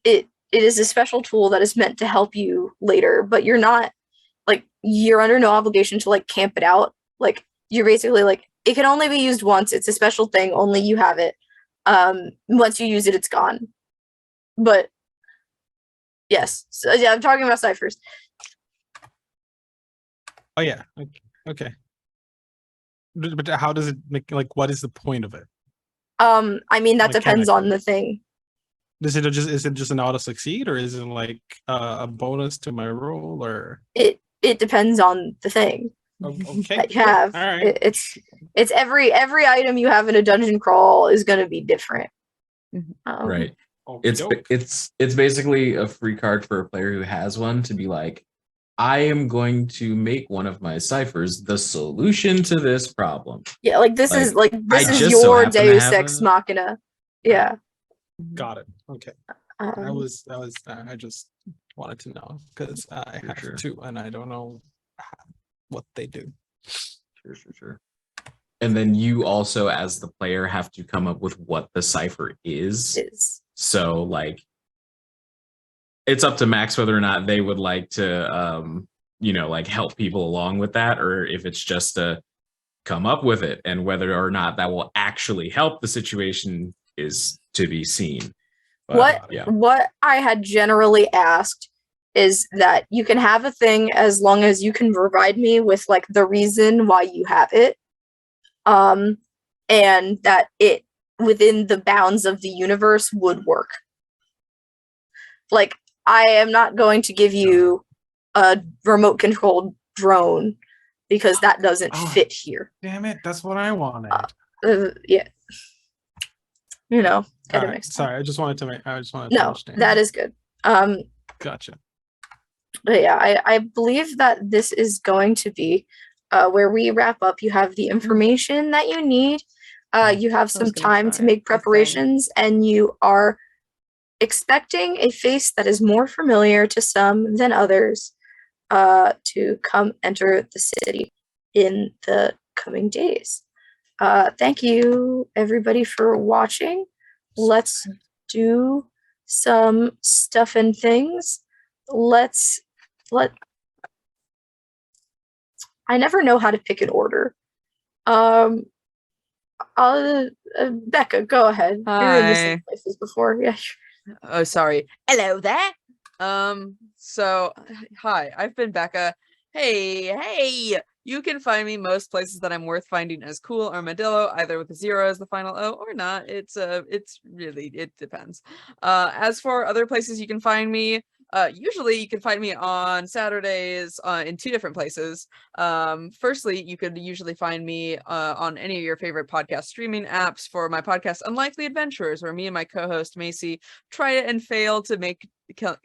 It is a special tool that is meant to help you later, but you're under no obligation to like camp it out. Like you're basically like, it can only be used once. It's a special thing. Only you have it. Once you use it, it's gone. But yes, so yeah, I'm talking about ciphers. Oh yeah. Okay. But how does it make, like, what is the point of it? I mean, that depends on Mechanically. the thing. Is it just an auto succeed, or is it like a bonus to my roll, or It depends on the thing okay? that you have. All right. It's every item you have in a dungeon crawl is going to be different. Right. Okey-doke. It's basically a free card for a player who has one to be like, I am going to make one of my ciphers the solution to this problem. Yeah, like this Like, is I this is just so your happen to Deus have Ex a- Machina. Yeah. Got it. Okay. I just wanted to know because I have Sure. two and I don't know what they do. Sure. And then you also, as the player, have to come up with what the cipher is. So, like, it's up to Max whether or not they would like to, like help people along with that, or if it's just to come up with it, and whether or not that will actually help the situation is to be seen. But, What I had generally asked is that you can have a thing as long as you can provide me with like the reason why you have it. And that it within the bounds of the universe would work. Like, I am not going to give you a remote controlled drone because that doesn't fit here. Damn it, that's what I wanted. Yeah. You know, All right, sorry, I just wanted to understand. That is good. Gotcha. But yeah, I believe that this is going to be where we wrap up. You have the information that you need. You have some time to make preparations, and you are expecting a face that is more familiar to some than others to come enter the city in the coming days. Thank you, everybody, for watching. Let's do some stuff and things. I never know how to pick an order. Becca, go ahead. Hi. You're in the same places before. Yeah. Oh, sorry. Hello there. So hi, I've been Becca. Hey, you can find me most places that I'm worth finding as Cool Armadillo, either with a 0 as the final O or not. It's really, it depends. As for other places you can find me, usually you can find me on Saturdays in 2 different places. Firstly, you could usually find me on any of your favorite podcast streaming apps for my podcast Unlikely Adventures, where me and my co-host Macy try and fail to make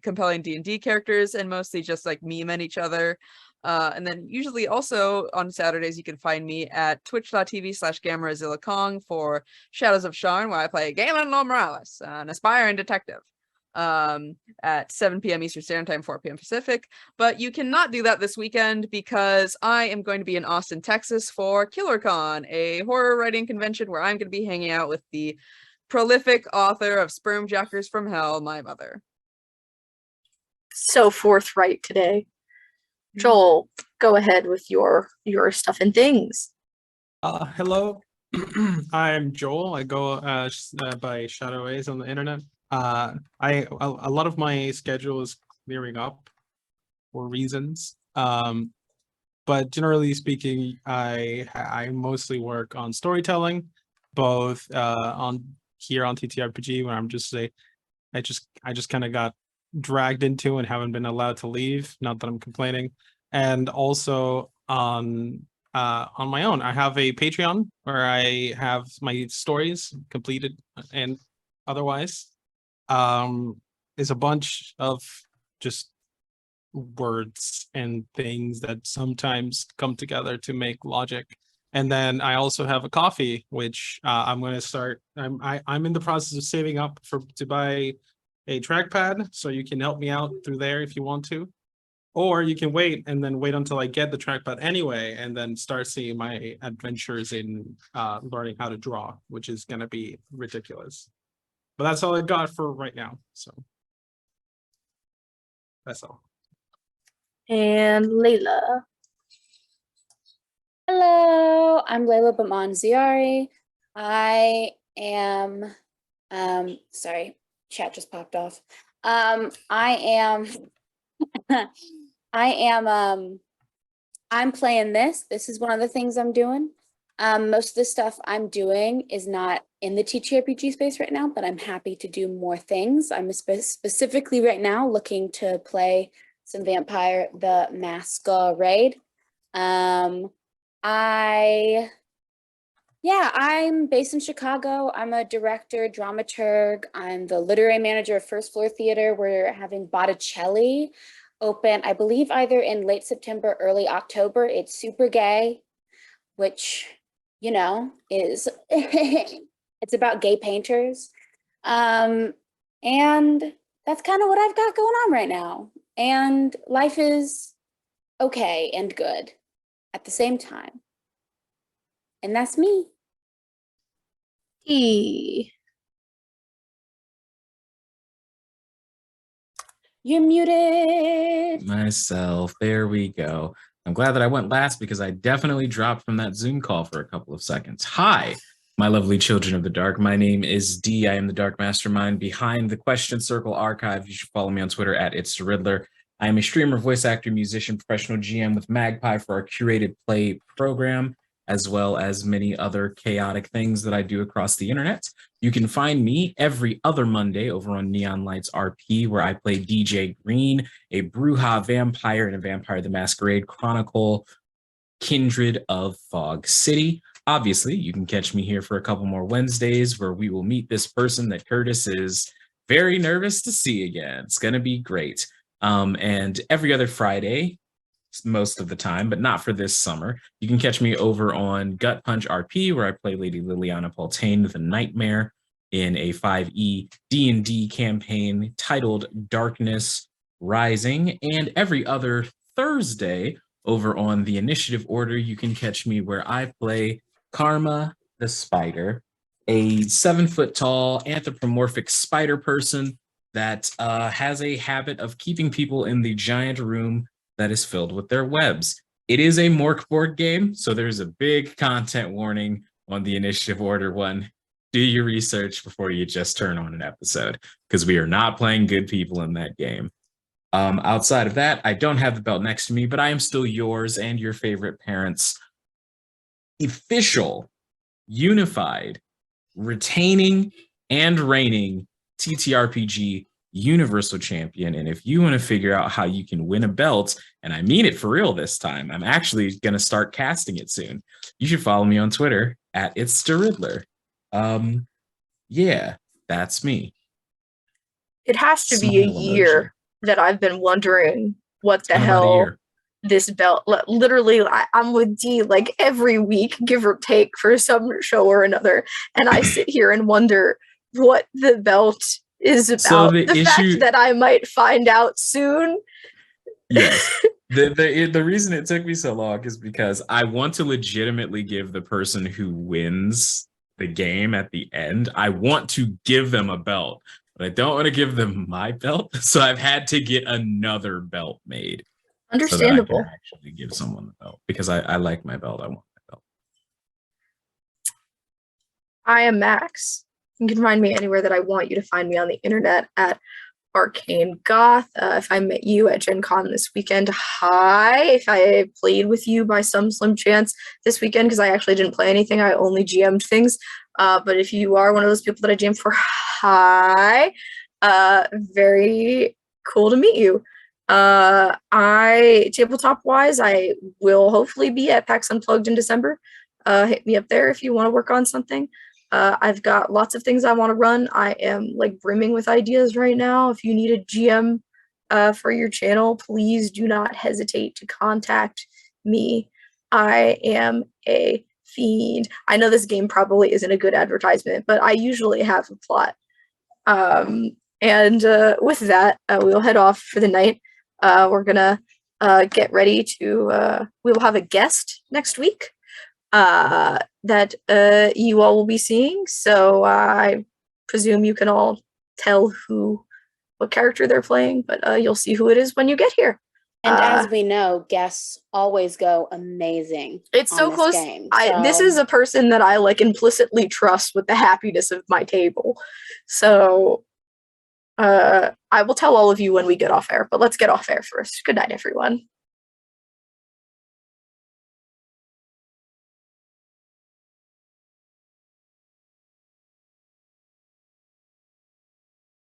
compelling D&D characters and mostly just like meme at each other. And then usually also on Saturdays, you can find me at twitch.tv/GammaZillaKong for Shadows of Sharn, where I play Galen Lo Morales, an aspiring detective, at 7 p.m. Eastern Standard Time, 4 p.m. Pacific. But you cannot do that this weekend because I am going to be in Austin, Texas for KillerCon, a horror writing convention where I'm going to be hanging out with the prolific author of Sperm Jackers from Hell, my mother. So forthright today. Joel, go ahead with your stuff and things. Hello, I'm Joel. I go by Shadow A's on the internet. A lot of my schedule is clearing up for reasons. But generally speaking, I mostly work on storytelling, both on TTRPG, where I just kind of got dragged into and haven't been allowed to leave. Not that I'm complaining. And also on my own, I have a Patreon where I have my stories completed and otherwise. Is a bunch of just words and things that sometimes come together to make logic. And then I also have a coffee, which I'm going to start. I'm in the process of saving up to buy a trackpad, so you can help me out through there if you want to, or you can wait until I get the trackpad anyway, and then start seeing my adventures in learning how to draw, which is going to be ridiculous. But that's all I got for right now. So that's all. And Layla. Hello, I'm Layla Baman-Ziari. I am, sorry, chat just popped off. I'm playing this. This is one of the things I'm doing. Most of the stuff I'm doing is not in the TTRPG space right now, but I'm happy to do more things. I'm specifically right now looking to play some Vampire the Masquerade. I'm based in Chicago. I'm a director, dramaturg. I'm the literary manager of First Floor Theater. We're having Botticelli open, I believe, either in late September, early October. It's super gay, which, is it's about gay painters. And that's kind of what I've got going on right now. And life is okay and good at the same time. And that's me. T. You're muted. Myself. There we go. I'm glad that I went last because I definitely dropped from that Zoom call for a couple of seconds. Hi, my lovely children of the dark. My name is D. I am the dark mastermind behind the Question Circle archive. You should follow me on Twitter at It's the Riddler. I am a streamer, voice actor, musician, professional GM with Magpie for our curated play program, as well as many other chaotic things that I do across the internet. You can find me every other Monday over on Neon Lights RP, where I play DJ Green, a Bruja vampire in a Vampire the Masquerade Chronicle Kindred of Fog City. Obviously, you can catch me here for a couple more Wednesdays where we will meet this person that Curtis is very nervous to see again. It's going to be great. And every other Friday, most of the time, but not for this summer, you can catch me over on Gut Punch RP, where I play Lady Liliana Poltaine, the Nightmare, in a 5e D&D campaign titled Darkness Rising. And every other Thursday over on the Initiative Order, you can catch me where I play Karma the Spider, a 7-foot-tall anthropomorphic spider person that has a habit of keeping people in the giant room that is filled with their webs. It is a Mork board game, so there's a big content warning on the Initiative Order one. Do your research before you just turn on an episode, because we are not playing good people in that game. Outside of that, I don't have the belt next to me, but I am still yours and your favorite parents' official, unified, retaining, and reigning TTRPG Universal Champion. And if you want to figure out how you can win a belt, and I mean it for real this time, I'm actually going to start casting it soon. You should follow me on Twitter at It's the Riddler. Yeah, that's me. It has to be a Smile emoji. year that I've been wondering what the Been about a hell year. this belt. Literally, I'm with D like every week, give or take, for some show or another, and I sit here and wonder what the belt is about. So the fact issue- that I might find out soon. Yes. The reason it took me so long is because I want to legitimately give the person who wins the game at the end, I want to give them a belt, but I don't want to give them my belt. So I've had to get another belt made. Understandable. So that I can actually give someone the belt because I like my belt. I want my belt. I am Max. You can find me anywhere that I want you to find me on the internet at Arcane Goth. If I met you at Gen Con this weekend, hi. If I played with you by some slim chance this weekend, because I actually didn't play anything, I only GM'd things. But if you are one of those people that I jammed for, hi. Very cool to meet you. Tabletop wise, I will hopefully be at PAX Unplugged in December. Hit me up there if you want to work on something. I've got lots of things I want to run. I am like brimming with ideas right now. If you need a GM for your channel, please do not hesitate to contact me. I am a fiend. I know this game probably isn't a good advertisement, but I usually have a plot. And with that, we'll head off for the night. We're gonna get ready to, we will have a guest next week that you all will be seeing. So I presume you can all tell what character they're playing, but you'll see who it is when you get here. And as we know, guests always go amazing. It's so close. Game, This is a person that I like implicitly trust with the happiness of my table. So I will tell all of you when we get off air, but let's get off air first. Good night, everyone.